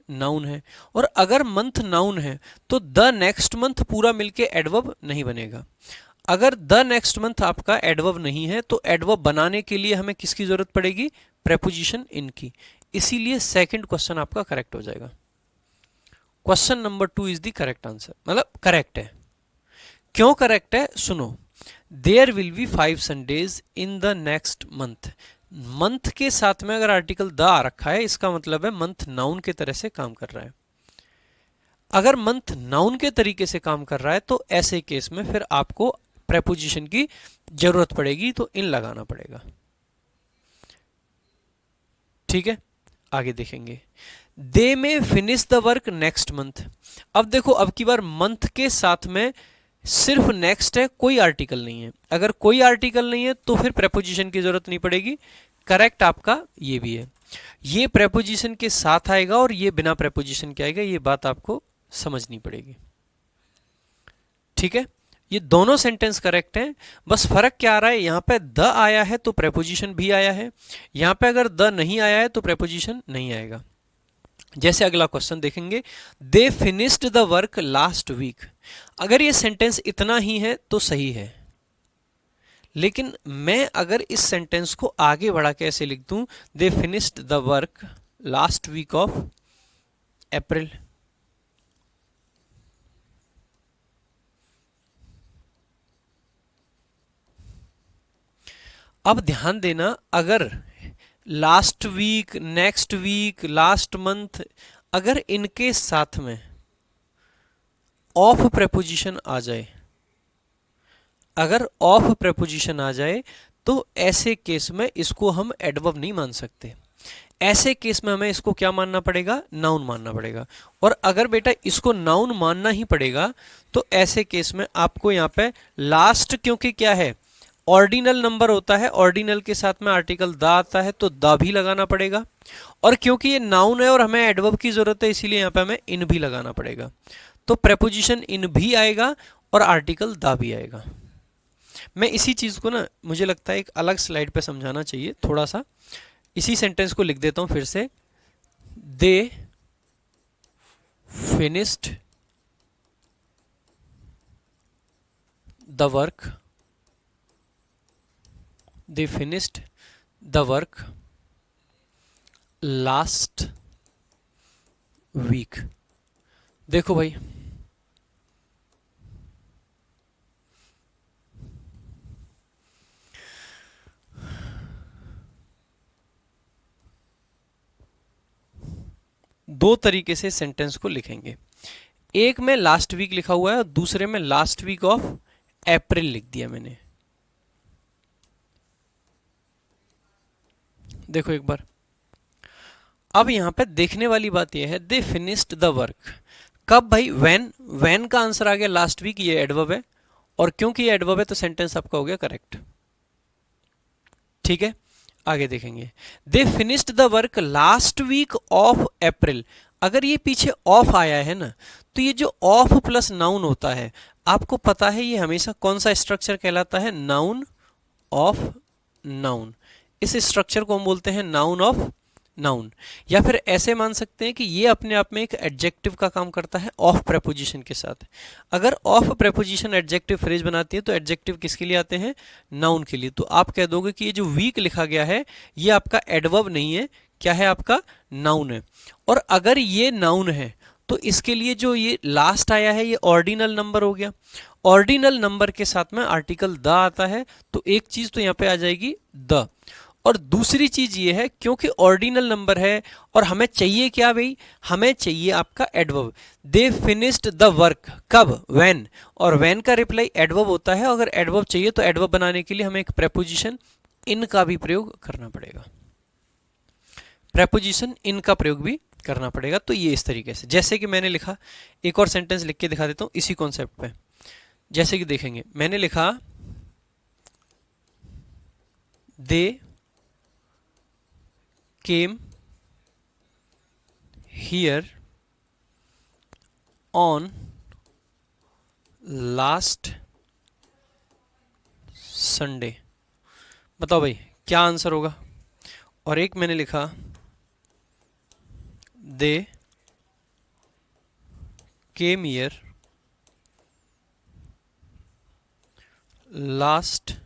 नाउन है। और अगर मंथ नाउन है तो द नेक्स्ट मंथ पूरा मिलके एडवर्ब नहीं बनेगा। अगर द नेक्स्ट मंथ आपका एडवर्ब नहीं है तो एडवर्ब बनाने के लिए हमें किसकी जरूरत पड़ेगी, प्रेपोजिशन इन की। इसीलिए सेकंड क्वेश्चन आपका करेक्ट हो जाएगा। Question number 2 is the correct answer, मतलब करेक्ट है। क्यों करेक्ट है सुनो। There will be 5 Sundays in the next month. Month के साथ में अगर आर्टिकल द आ रखा है, इसका मतलब है मंथ नाउन के तरह से काम कर रहा है। अगर मंथ नाउन के तरीके से काम कर रहा है तो ऐसे केस में फिर आपको प्रेपोजिशन की जरूरत पड़ेगी, तो इन लगाना पड़ेगा। ठीक है, आगे देखेंगे। दे में finish the work next month. अब देखो, अब की बार मंथ के साथ में सिर्फ नेक्स्ट है, कोई आर्टिकल नहीं है। अगर कोई आर्टिकल नहीं है तो फिर प्रेपोजिशन की जरूरत नहीं पड़ेगी। करेक्ट आपका ये भी है। ये प्रेपोजिशन के साथ आएगा और ये बिना प्रेपोजिशन के आएगा, ये बात आपको समझनी पड़ेगी। ठीक है, ये दोनों सेंटेंस करेक्ट हैं, बस फर्क क्या आ रहा है, यहां पे द आया है तो प्रेपोजिशन भी आया है, यहां पे अगर द नहीं आया है तो प्रेपोजिशन नहीं आएगा। जैसे अगला क्वेश्चन देखेंगे, they finished the work last week. अगर ये सेंटेंस इतना ही है तो सही है, लेकिन मैं अगर इस सेंटेंस को आगे बढ़ा के ऐसे लिख दूं, they finished the work last week of April. अब ध्यान देना, अगर last week, next week, last month, अगर इनके साथ में ऑफ प्रेपोजिशन आ जाए, अगर ऑफ प्रेपोजिशन आ जाए तो ऐसे केस में इसको हम एडवर्ब नहीं मान सकते। ऐसे केस में हमें इसको क्या मानना पड़ेगा, नाउन मानना पड़ेगा। और अगर बेटा इसको नाउन मानना ही पड़ेगा तो ऐसे केस में आपको यहाँ पे लास्ट, क्योंकि क्या है, ऑर्डिनल नंबर होता है, ऑर्डिनल के साथ में आर्टिकल द आता है तो द भी लगाना पड़ेगा। और क्योंकि ये नाउन है और हमें एडवर्ब की जरूरत है, इसीलिए यहाँ पे हमें इन भी लगाना पड़ेगा। तो प्रेपोजिशन इन भी आएगा और आर्टिकल द भी आएगा। मैं इसी चीज को ना, मुझे लगता है एक अलग स्लाइड पे समझाना चाहिए थोड़ा सा। इसी सेंटेंस को लिख देता हूं फिर से। They finished the work, they finished the work last week. देखो भाई, दो तरीके से सेंटेंस को लिखेंगे। एक में लास्ट वीक लिखा हुआ है और दूसरे में लास्ट वीक ऑफ अप्रैल लिख दिया मैंने। देखो एक बार, अब यहां पे देखने वाली बात यह है, दे फिनिश्ड द वर्क कब भाई, व्हेन। व्हेन का आंसर आ गया लास्ट वीक, ये एडवर्ब है, और क्योंकि ये एडवर्ब है तो सेंटेंस आपका हो गया करेक्ट। ठीक है, आगे देखेंगे। They finished the work last week of April. अगर ये पीछे ऑफ आया है ना, तो ये जो ऑफ प्लस नाउन होता है, आपको पता है ये हमेशा कौन सा स्ट्रक्चर कहलाता है, नाउन ऑफ नाउन। इस स्ट्रक्चर को हम बोलते हैं नाउन ऑफ नाउन। या फिर ऐसे मान सकते हैं कि ये अपने आप में एक एडजेक्टिव का काम करता है ऑफ प्रेपोजिशन के साथ। अगर ऑफ प्रेपोजिशन एडजेक्टिव फ्रेज बनाती है तो एडजेक्टिव किसके लिए आते हैं, नाउन के लिए। तो आप कह दोगे कि ये जो वीक लिखा गया है ये आपका एडवर्ब नहीं है, क्या है आपका, नाउन है। और अगर ये नाउन है तो इसके लिए जो ये लास्ट आया है ये ऑर्डिनल नंबर हो गया। ऑर्डिनल नंबर के साथ में आर्टिकल द आता है, तो एक चीज तो यहाँ पे आ जाएगी द, और दूसरी चीज ये है क्योंकि ऑर्डिनल नंबर है और हमें चाहिए क्या भाई, हमें चाहिए आपका adverb. They finished the work कब, व्हेन, और व्हेन का रिप्लाई एडवर्ब होता है। अगर एडवर्ब चाहिए तो एडवर्ब बनाने के लिए हमें एक प्रेपोजिशन इन का भी प्रयोग करना पड़ेगा, प्रेपोजिशन इन का प्रयोग भी करना पड़ेगा। तो ये इस तरीके से, जैसे कि मैंने लिखा, एक और सेंटेंस लिख के दिखा देता हूं इसी कॉन्सेप्ट पे। जैसे कि देखेंगे, मैंने लिखा दे came here on last Sunday। बताओ भाई क्या आंसर होगा। और एक मैंने लिखा दे came here last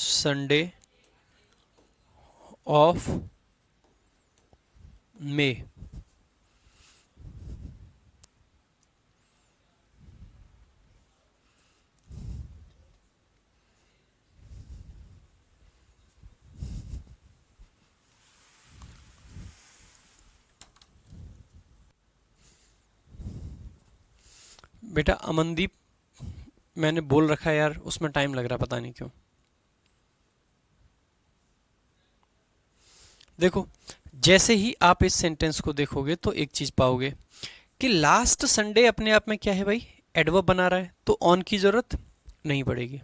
Sunday of May. बेटा अमनदीप, मैंने बोल रखा है यार, उसमें टाइम लग रहा पता नहीं क्यों। देखो, जैसे ही आप इस सेंटेंस को देखोगे तो एक चीज पाओगे कि लास्ट संडे अपने आप में क्या है भाई, एडवर्ब बना रहा है, तो ऑन की जरूरत नहीं पड़ेगी,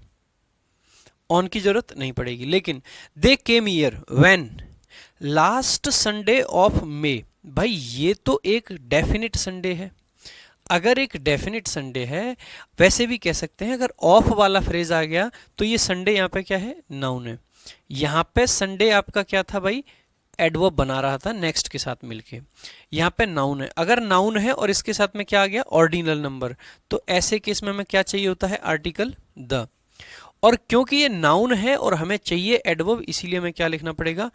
ऑन की जरूरत नहीं पड़ेगी। लेकिन they came year when last Sunday of May, भाई ये तो एक डेफिनेट संडे है। अगर एक डेफिनेट संडे है, वैसे भी कह सकते हैं अगर ऑफ वाला फ्रेज आ गया तो ये संडे यहाँ पे क्या है, नाउन है। यहाँ पे संडे आपका क्या था भाई, एडवर्ब बना रहा था नेक्स्ट के साथ मिलके, यहाँ पे नाउन है। अगर नाउन है और इसके साथ में क्या आ गया, ऑर्डिनल नंबर, तो ऐसे केस में हमें क्या चाहिए होता है, आर्टिकल द। और क्योंकि ये नाउन है और हमें चाहिए एडवर्ब, इसीलिए हमें क्या लिखना पड़ेगा,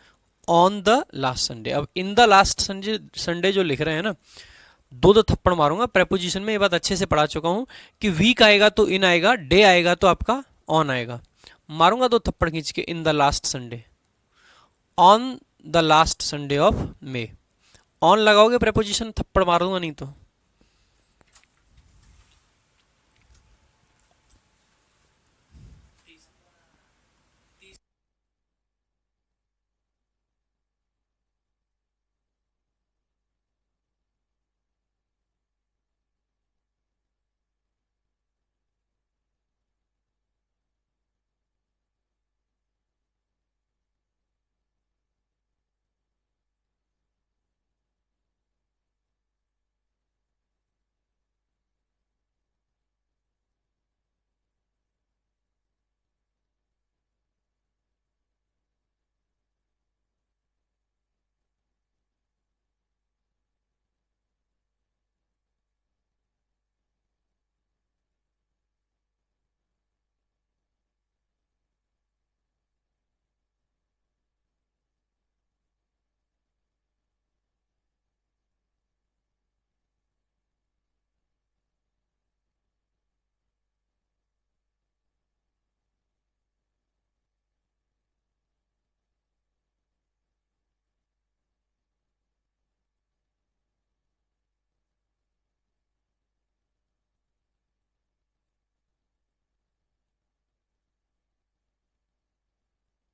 ऑन द लास्ट संडे। अब in the last Sunday, Sunday जो लिख रहे हैं ना, दो दो थप्पड़ मारूंगा। प्रेपोजिशन में ये बात अच्छे से पढ़ा चुका हूं कि वीक आएगा तो इन आएगा, डे आएगा तो आपका ऑन आएगा। मारूंगा दो थप्पड़ खींच के, इन the last Sunday, on the last Sunday of may. On लगाओगे प्रेपोजिशन, थप्पड़ मारूंगा नहीं तो।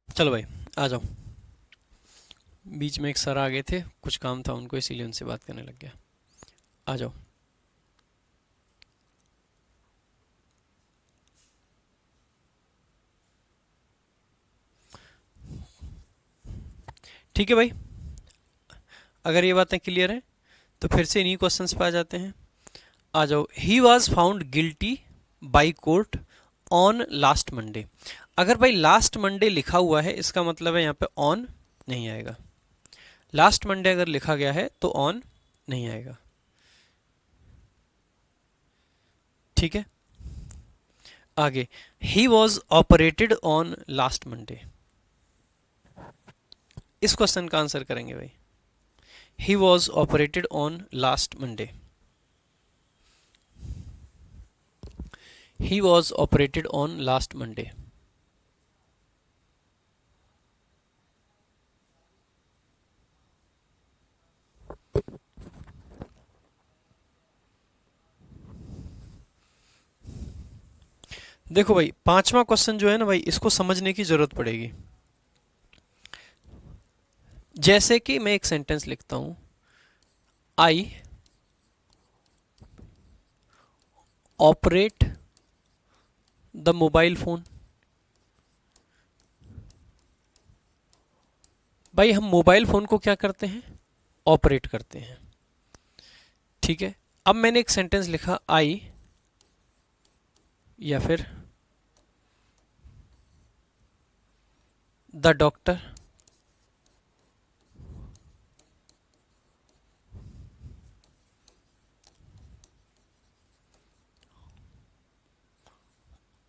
चलो भाई आ जाओ, बीच में एक सर आ गए थे, कुछ काम था उनको, इसीलिए उनसे बात करने लग गया। आ जाओ। ठीक है भाई, अगर ये बातें क्लियर हैं तो फिर से इन्हीं क्वेश्चंस पे आ जाते हैं। आ जाओ। He was found guilty by court on last Monday. अगर भाई लास्ट मंडे लिखा हुआ है, इसका मतलब है यहाँ पे ऑन नहीं आएगा। लास्ट मंडे अगर लिखा गया है तो ऑन नहीं आएगा। ठीक है, आगे, he was operated on last Monday. इस क्वेश्चन का आंसर करेंगे भाई, he was operated on last Monday. He was operated on last Monday. देखो भाई, पांचवा क्वेश्चन जो है ना भाई, इसको समझने की जरूरत पड़ेगी। जैसे कि मैं एक सेंटेंस लिखता हूं, I operate the mobile phone. भाई हम मोबाइल फोन को क्या करते हैं, ऑपरेट करते हैं। ठीक है, अब मैंने एक सेंटेंस लिखा, आई, या फिर द डॉक्टर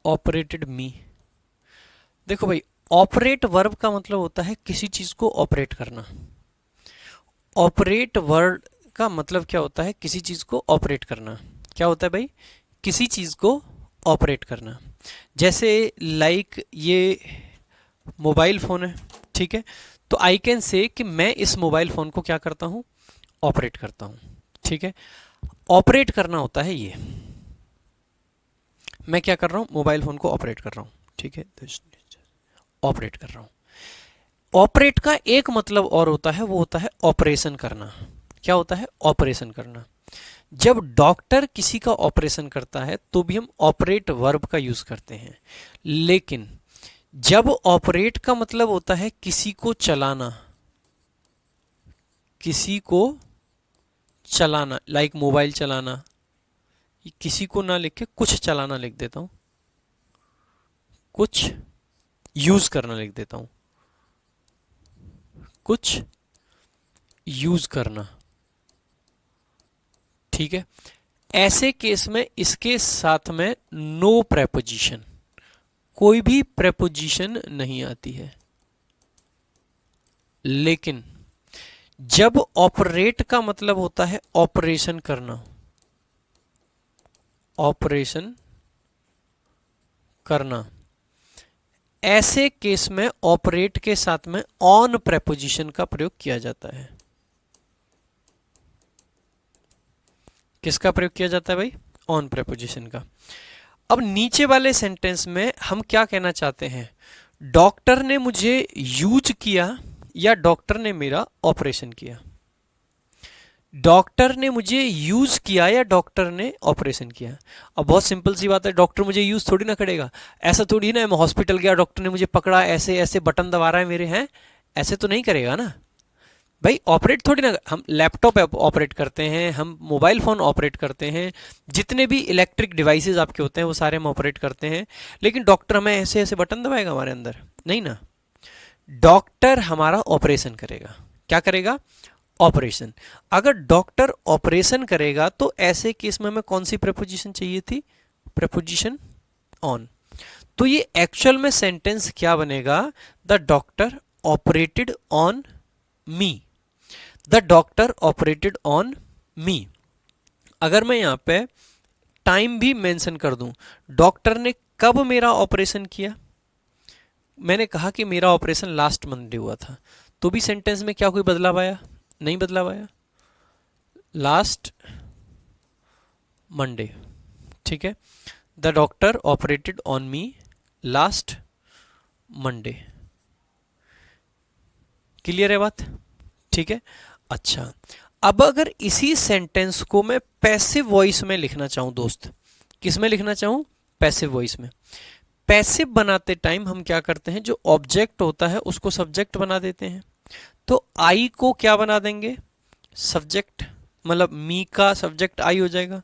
ऑपरेटेड मी। देखो भाई, ऑपरेट वर्ब का मतलब होता है किसी चीज को ऑपरेट करना। ऑपरेट वर्ड का मतलब क्या होता है, किसी चीज को ऑपरेट करना। क्या होता है भाई, किसी चीज को ऑपरेट करना। जैसे लाइक ये मोबाइल फोन है, ठीक है, तो आई कैन से कि मैं इस मोबाइल फोन को क्या करता हूं, ऑपरेट करता हूं। ठीक है, ऑपरेट करना होता है ये। मैं क्या कर रहा हूँ, मोबाइल फ़ोन को ऑपरेट कर रहा हूँ, ठीक है, ऑपरेट कर रहा हूँ। ऑपरेट का एक मतलब और होता है, वो होता है ऑपरेशन करना। क्या होता है, ऑपरेशन करना। जब डॉक्टर किसी का ऑपरेशन करता है तो भी हम ऑपरेट वर्ब का यूज करते हैं, लेकिन जब ऑपरेट का मतलब होता है किसी को चलाना, किसी को चलाना, लाइक मोबाइल चलाना, किसी को ना लिख के कुछ चलाना लिख देता हूं, कुछ यूज करना लिख देता हूं, कुछ यूज करना, ठीक है। ऐसे केस में इसके साथ में नो प्रेपोजिशन, कोई भी प्रेपोजिशन नहीं आती है। लेकिन जब ऑपरेट का मतलब होता है ऑपरेशन करना, ऑपरेशन करना, ऐसे केस में ऑपरेट के साथ में ऑन प्रेपोजिशन का प्रयोग किया जाता है। किसका प्रयोग किया जाता है भाई, ऑन प्रेपोजिशन का। अब नीचे वाले सेंटेंस में हम क्या कहना चाहते हैं, डॉक्टर ने मुझे यूज किया या डॉक्टर ने मेरा ऑपरेशन किया। डॉक्टर ने मुझे यूज किया या डॉक्टर ने ऑपरेशन किया। अब बहुत सिंपल सी बात है, डॉक्टर मुझे यूज थोड़ी ना करेगा। ऐसा थोड़ी ना मैं हॉस्पिटल गया, डॉक्टर ने मुझे पकड़ा, ऐसे ऐसे बटन दबा रहा है मेरे, हैं ऐसे तो नहीं करेगा ना भाई। ऑपरेट थोड़ी ना, हम लैपटॉप ऑपरेट करते हैं, हम मोबाइल फ़ोन ऑपरेट करते हैं, जितने भी इलेक्ट्रिक डिवाइसेस आपके होते हैं वो सारे हम ऑपरेट करते हैं। लेकिन डॉक्टर हमें ऐसे ऐसे बटन दबाएगा हमारे अंदर, नहीं ना। डॉक्टर हमारा ऑपरेशन करेगा। क्या करेगा, ऑपरेशन। अगर डॉक्टर ऑपरेशन करेगा तो ऐसे केस में हमें कौन सी प्रेपोजिशन चाहिए थी, प्रेपोजिशन ऑन। तो ये एक्चुअल में सेंटेंस क्या बनेगा, the doctor operated on me, the doctor operated on me. अगर मैं यहां पे टाइम भी मेंशन कर दूं, डॉक्टर ने कब मेरा ऑपरेशन किया, मैंने कहा कि मेरा ऑपरेशन लास्ट मंडे हुआ था, तो भी सेंटेंस में क्या कोई बदलाव आया, नहीं बदलाव आया, लास्ट मंडे, ठीक है। The doctor operated on me last Monday. Clear है बात, ठीक है। अच्छा, अब अगर इसी सेंटेंस को मैं पैसिव वॉइस में लिखना चाहूं दोस्त, किस में लिखना चाहूं, पैसिव वॉइस में। पैसिव बनाते टाइम हम क्या करते हैं, जो ऑब्जेक्ट होता है उसको सब्जेक्ट बना देते हैं। तो आई को क्या बना देंगे, सब्जेक्ट, मतलब मी का सब्जेक्ट आई हो जाएगा।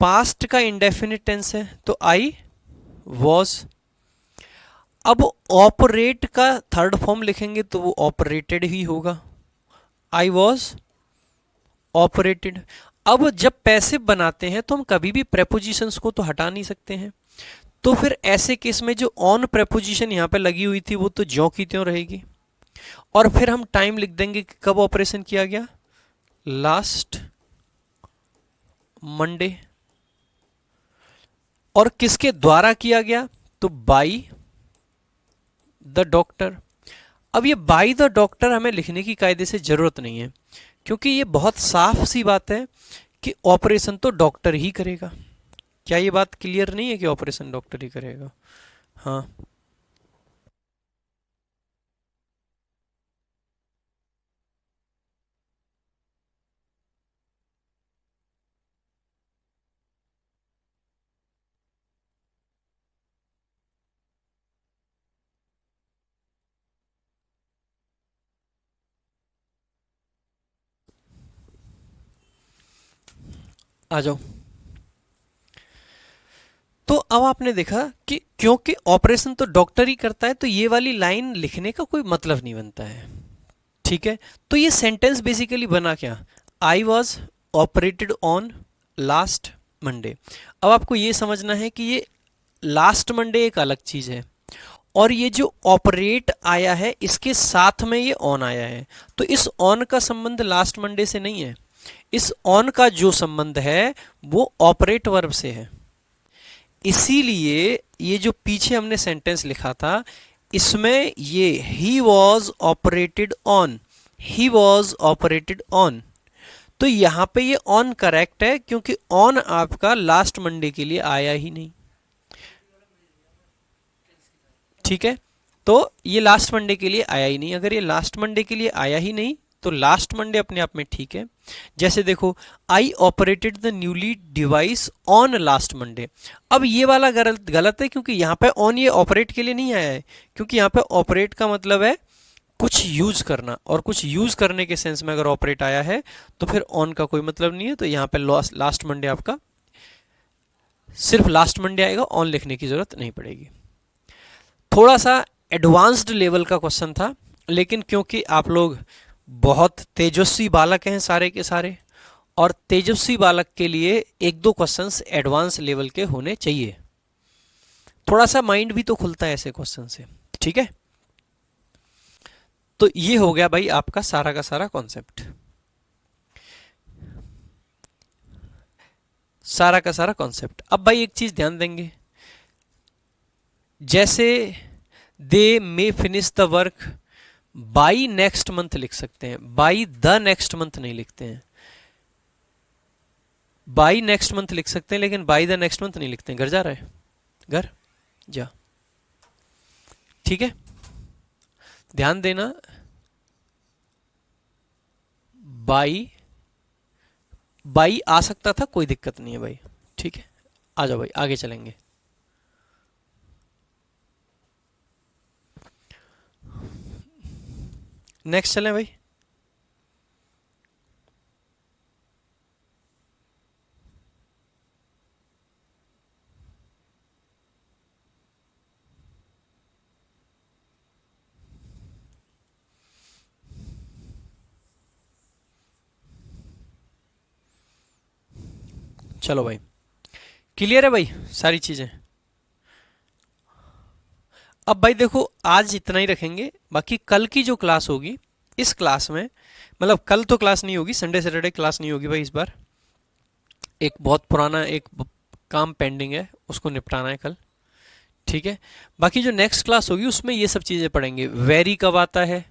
पास्ट का इंडेफिनिट टेंस है तो आई वॉज। अब ऑपरेट का थर्ड फॉर्म लिखेंगे तो वो ऑपरेटेड ही होगा, आई वॉज ऑपरेटेड। अब जब पैसिव बनाते हैं तो हम कभी भी प्रेपोजिशंस को तो हटा नहीं सकते हैं, तो फिर ऐसे केस में जो ऑन प्रेपोजिशन यहां पे लगी हुई थी वो तो ज्यों की त्यों रहेगी, और फिर हम टाइम लिख देंगे कि कब ऑपरेशन किया गया, लास्ट मंडे। और किसके द्वारा किया गया, तो बाई द डॉक्टर। अब ये बाई द डॉक्टर हमें लिखने की कायदे से जरूरत नहीं है, क्योंकि ये बहुत साफ सी बात है कि ऑपरेशन तो डॉक्टर ही करेगा। क्या ये बात क्लियर नहीं है कि ऑपरेशन डॉक्टर ही करेगा, हाँ। आ जाओ। तो अब आपने देखा कि क्योंकि ऑपरेशन तो डॉक्टर ही करता है तो ये वाली लाइन लिखने का कोई मतलब नहीं बनता है, ठीक है। तो ये सेंटेंस बेसिकली बना क्या, I was operated on last Monday. अब आपको ये समझना है कि ये लास्ट मंडे एक अलग चीज है, और ये जो ऑपरेट आया है इसके साथ में ये ऑन आया है, तो इस ऑन का संबंध लास्ट मंडे से नहीं है। इस ऑन का जो संबंध है वो ऑपरेट वर्ब से है। इसीलिए ये जो पीछे हमने सेंटेंस लिखा था इसमें ये he was operated on, he was operated on, तो यहां पे ये ऑन करेक्ट है, क्योंकि ऑन आपका लास्ट मंडे के लिए आया ही नहीं। ठीक है, तो ये लास्ट मंडे के लिए आया ही नहीं। अगर ये लास्ट मंडे के लिए आया ही नहीं तो लास्ट मंडे अपने आप में ठीक है। जैसे देखो, I operated the newly device on last Monday. अब ये वाला गलत है, क्योंकि यहाँ पे ऑन ये ऑपरेट के लिए नहीं आया है, क्योंकि यहाँ पे ऑपरेट का मतलब है कुछ यूज करना, और कुछ यूज करने के सेंस में अगर ऑपरेट आया है तो फिर ऑन का कोई मतलब नहीं है। तो यहाँ पे लास्ट मंडे आपका सिर्फ लास्ट मंडे आएगा, ऑन लिखने की जरूरत नहीं पड़ेगी। थोड़ा सा एडवांस्ड लेवल का क्वेश्चन था, लेकिन क्योंकि आप लोग बहुत तेजस्वी बालक हैं सारे के सारे, और तेजस्वी बालक के लिए एक दो क्वेश्चंस एडवांस लेवल के होने चाहिए। थोड़ा सा माइंड भी तो खुलता है ऐसे क्वेश्चन से, ठीक है। तो ये हो गया भाई आपका सारा का सारा कॉन्सेप्ट, सारा का सारा कॉन्सेप्ट। अब भाई एक चीज ध्यान देंगे, जैसे they may finish the work by next month लिख सकते हैं, बाई द नेक्स्ट मंथ नहीं लिखते हैं। बाई नेक्स्ट मंथ लिख सकते हैं, लेकिन बाई द नेक्स्ट मंथ नहीं लिखते हैं। घर जा रहा है, घर जा, ठीक है। ध्यान देना, बाई बाई आ सकता था, कोई दिक्कत नहीं है भाई, ठीक है। आ जाओ भाई, आगे चलेंगे। नेक्स्ट चलें भाई। चलो भाई, क्लियर है भाई सारी चीजें। अब भाई देखो, आज इतना ही रखेंगे, बाकी कल की जो क्लास होगी, इस क्लास में, मतलब कल तो क्लास नहीं होगी, संडे सैटरडे क्लास नहीं होगी भाई इस बार। एक बहुत पुराना एक काम पेंडिंग है, उसको निपटाना है कल, ठीक है। बाकी जो नेक्स्ट क्लास होगी उसमें ये सब चीज़ें पढ़ेंगे। वेरी कब आता है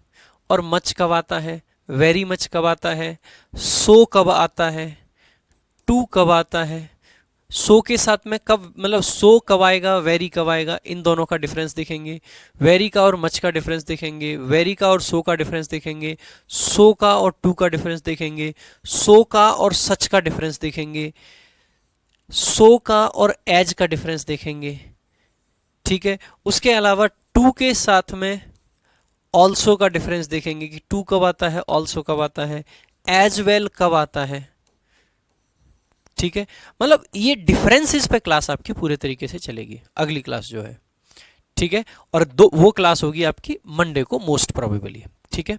और मच कब आता है, वेरी मच कब आता है, सो कब आता है, टू कब आता है, सो के साथ में कब, मतलब सो कब आएगा, वेरी कब आएगा, इन दोनों का डिफरेंस देखेंगे। वेरी का और मच का डिफरेंस देखेंगे, वेरी का और सो का डिफरेंस देखेंगे, सो का और टू का डिफरेंस देखेंगे, सो का और सच का डिफरेंस देखेंगे, सो का और एज का डिफरेंस देखेंगे, ठीक है। उसके अलावा टू के साथ में ऑल्सो का डिफरेंस देखेंगे कि टू कब आता है, ऑल्सो कब आता है, एज वेल कब आता है, ठीक है। मतलब ये डिफरेंसेस पे क्लास आपकी पूरे तरीके से चलेगी अगली क्लास जो है, ठीक है। और दो वो क्लास होगी आपकी मंडे को मोस्ट प्रोबेबली, ठीक है।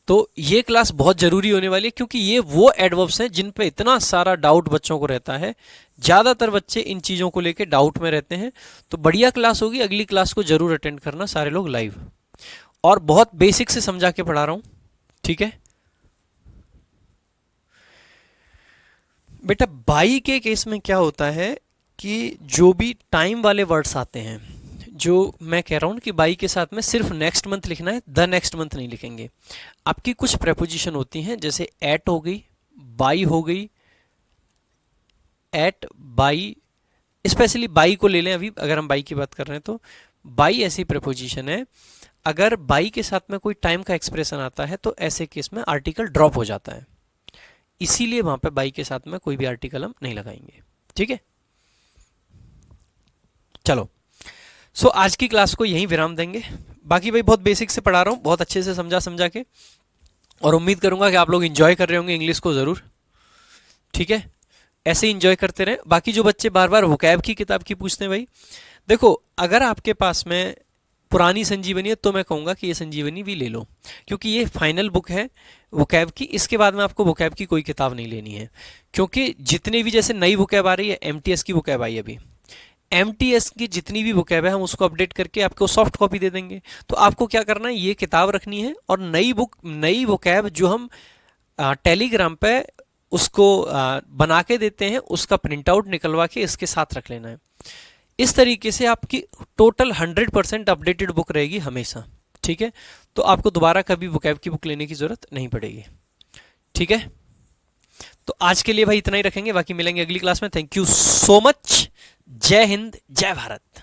तो ये क्लास बहुत जरूरी होने वाली है, क्योंकि ये वो एडवर्ब्स हैं जिन पे इतना सारा डाउट बच्चों को रहता है। ज्यादातर बच्चे इन चीजों को लेके डाउट में रहते हैं। तो बढ़िया क्लास होगी, अगली क्लास को जरूर अटेंड करना सारे लोग लाइव, और बहुत बेसिक से समझा के पढ़ा रहा हूं, ठीक है। बेटा बाई के केस में क्या होता है कि जो भी टाइम वाले वर्ड्स आते हैं, जो मैं कह रहा हूँ कि बाई के साथ में सिर्फ नेक्स्ट मंथ लिखना है, द नेक्स्ट मंथ नहीं लिखेंगे। आपकी कुछ प्रेपोजिशन होती हैं, जैसे एट हो गई, बाई हो गई, एट, बाई, स्पेशली बाई को ले लें अभी, अगर हम बाई की बात कर रहे हैं तो बाई ऐसी प्रेपोजिशन है, अगर बाई के साथ में कोई टाइम का एक्सप्रेशन आता है तो ऐसे केस में आर्टिकल ड्रॉप हो जाता है, इसीलिए वहां पे बाई के साथ में कोई भी आर्टिकल हम नहीं लगाएंगे, ठीक है। चलो, सो आज की क्लास को यहीं विराम देंगे। बाकी भाई बहुत बेसिक से पढ़ा रहा हूँ, बहुत अच्छे से समझा के, और उम्मीद करूंगा कि आप लोग एंजॉय कर रहे होंगे इंग्लिश को जरूर, ठीक है। ऐसे ही एंजॉय करते रहें। बाकी जो बच्चे बार बार वोकैब की किताब की पूछते हैं, भाई देखो, अगर आपके पास में पुरानी संजीवनी है तो मैं कहूँगा कि ये संजीवनी भी ले लो, क्योंकि ये फाइनल बुक है वोकैब की। इसके बाद में आपको वोकैब की कोई किताब नहीं लेनी है, क्योंकि जितने भी, जैसे नई वोकैब आ रही है, एमटीएस की वोकैब आई है अभी, एमटीएस की जितनी भी वोकैब है हम उसको अपडेट करके आपको सॉफ्ट कॉपी दे देंगे। तो आपको क्या करना है, ये किताब रखनी है, और नई बुक, नई वोकैब जो हम टेलीग्राम पे उसको बना के देते हैं, उसका प्रिंट आउट निकलवा के इसके साथ रख लेना है। इस तरीके से आपकी टोटल 100% अपडेटेड बुक रहेगी हमेशा, ठीक है। तो आपको दोबारा कभी वोकैब की बुक लेने की जरूरत नहीं पड़ेगी, ठीक है। तो आज के लिए भाई इतना ही रखेंगे, बाकी मिलेंगे अगली क्लास में। Thank you so much. जय हिंद, जय भारत।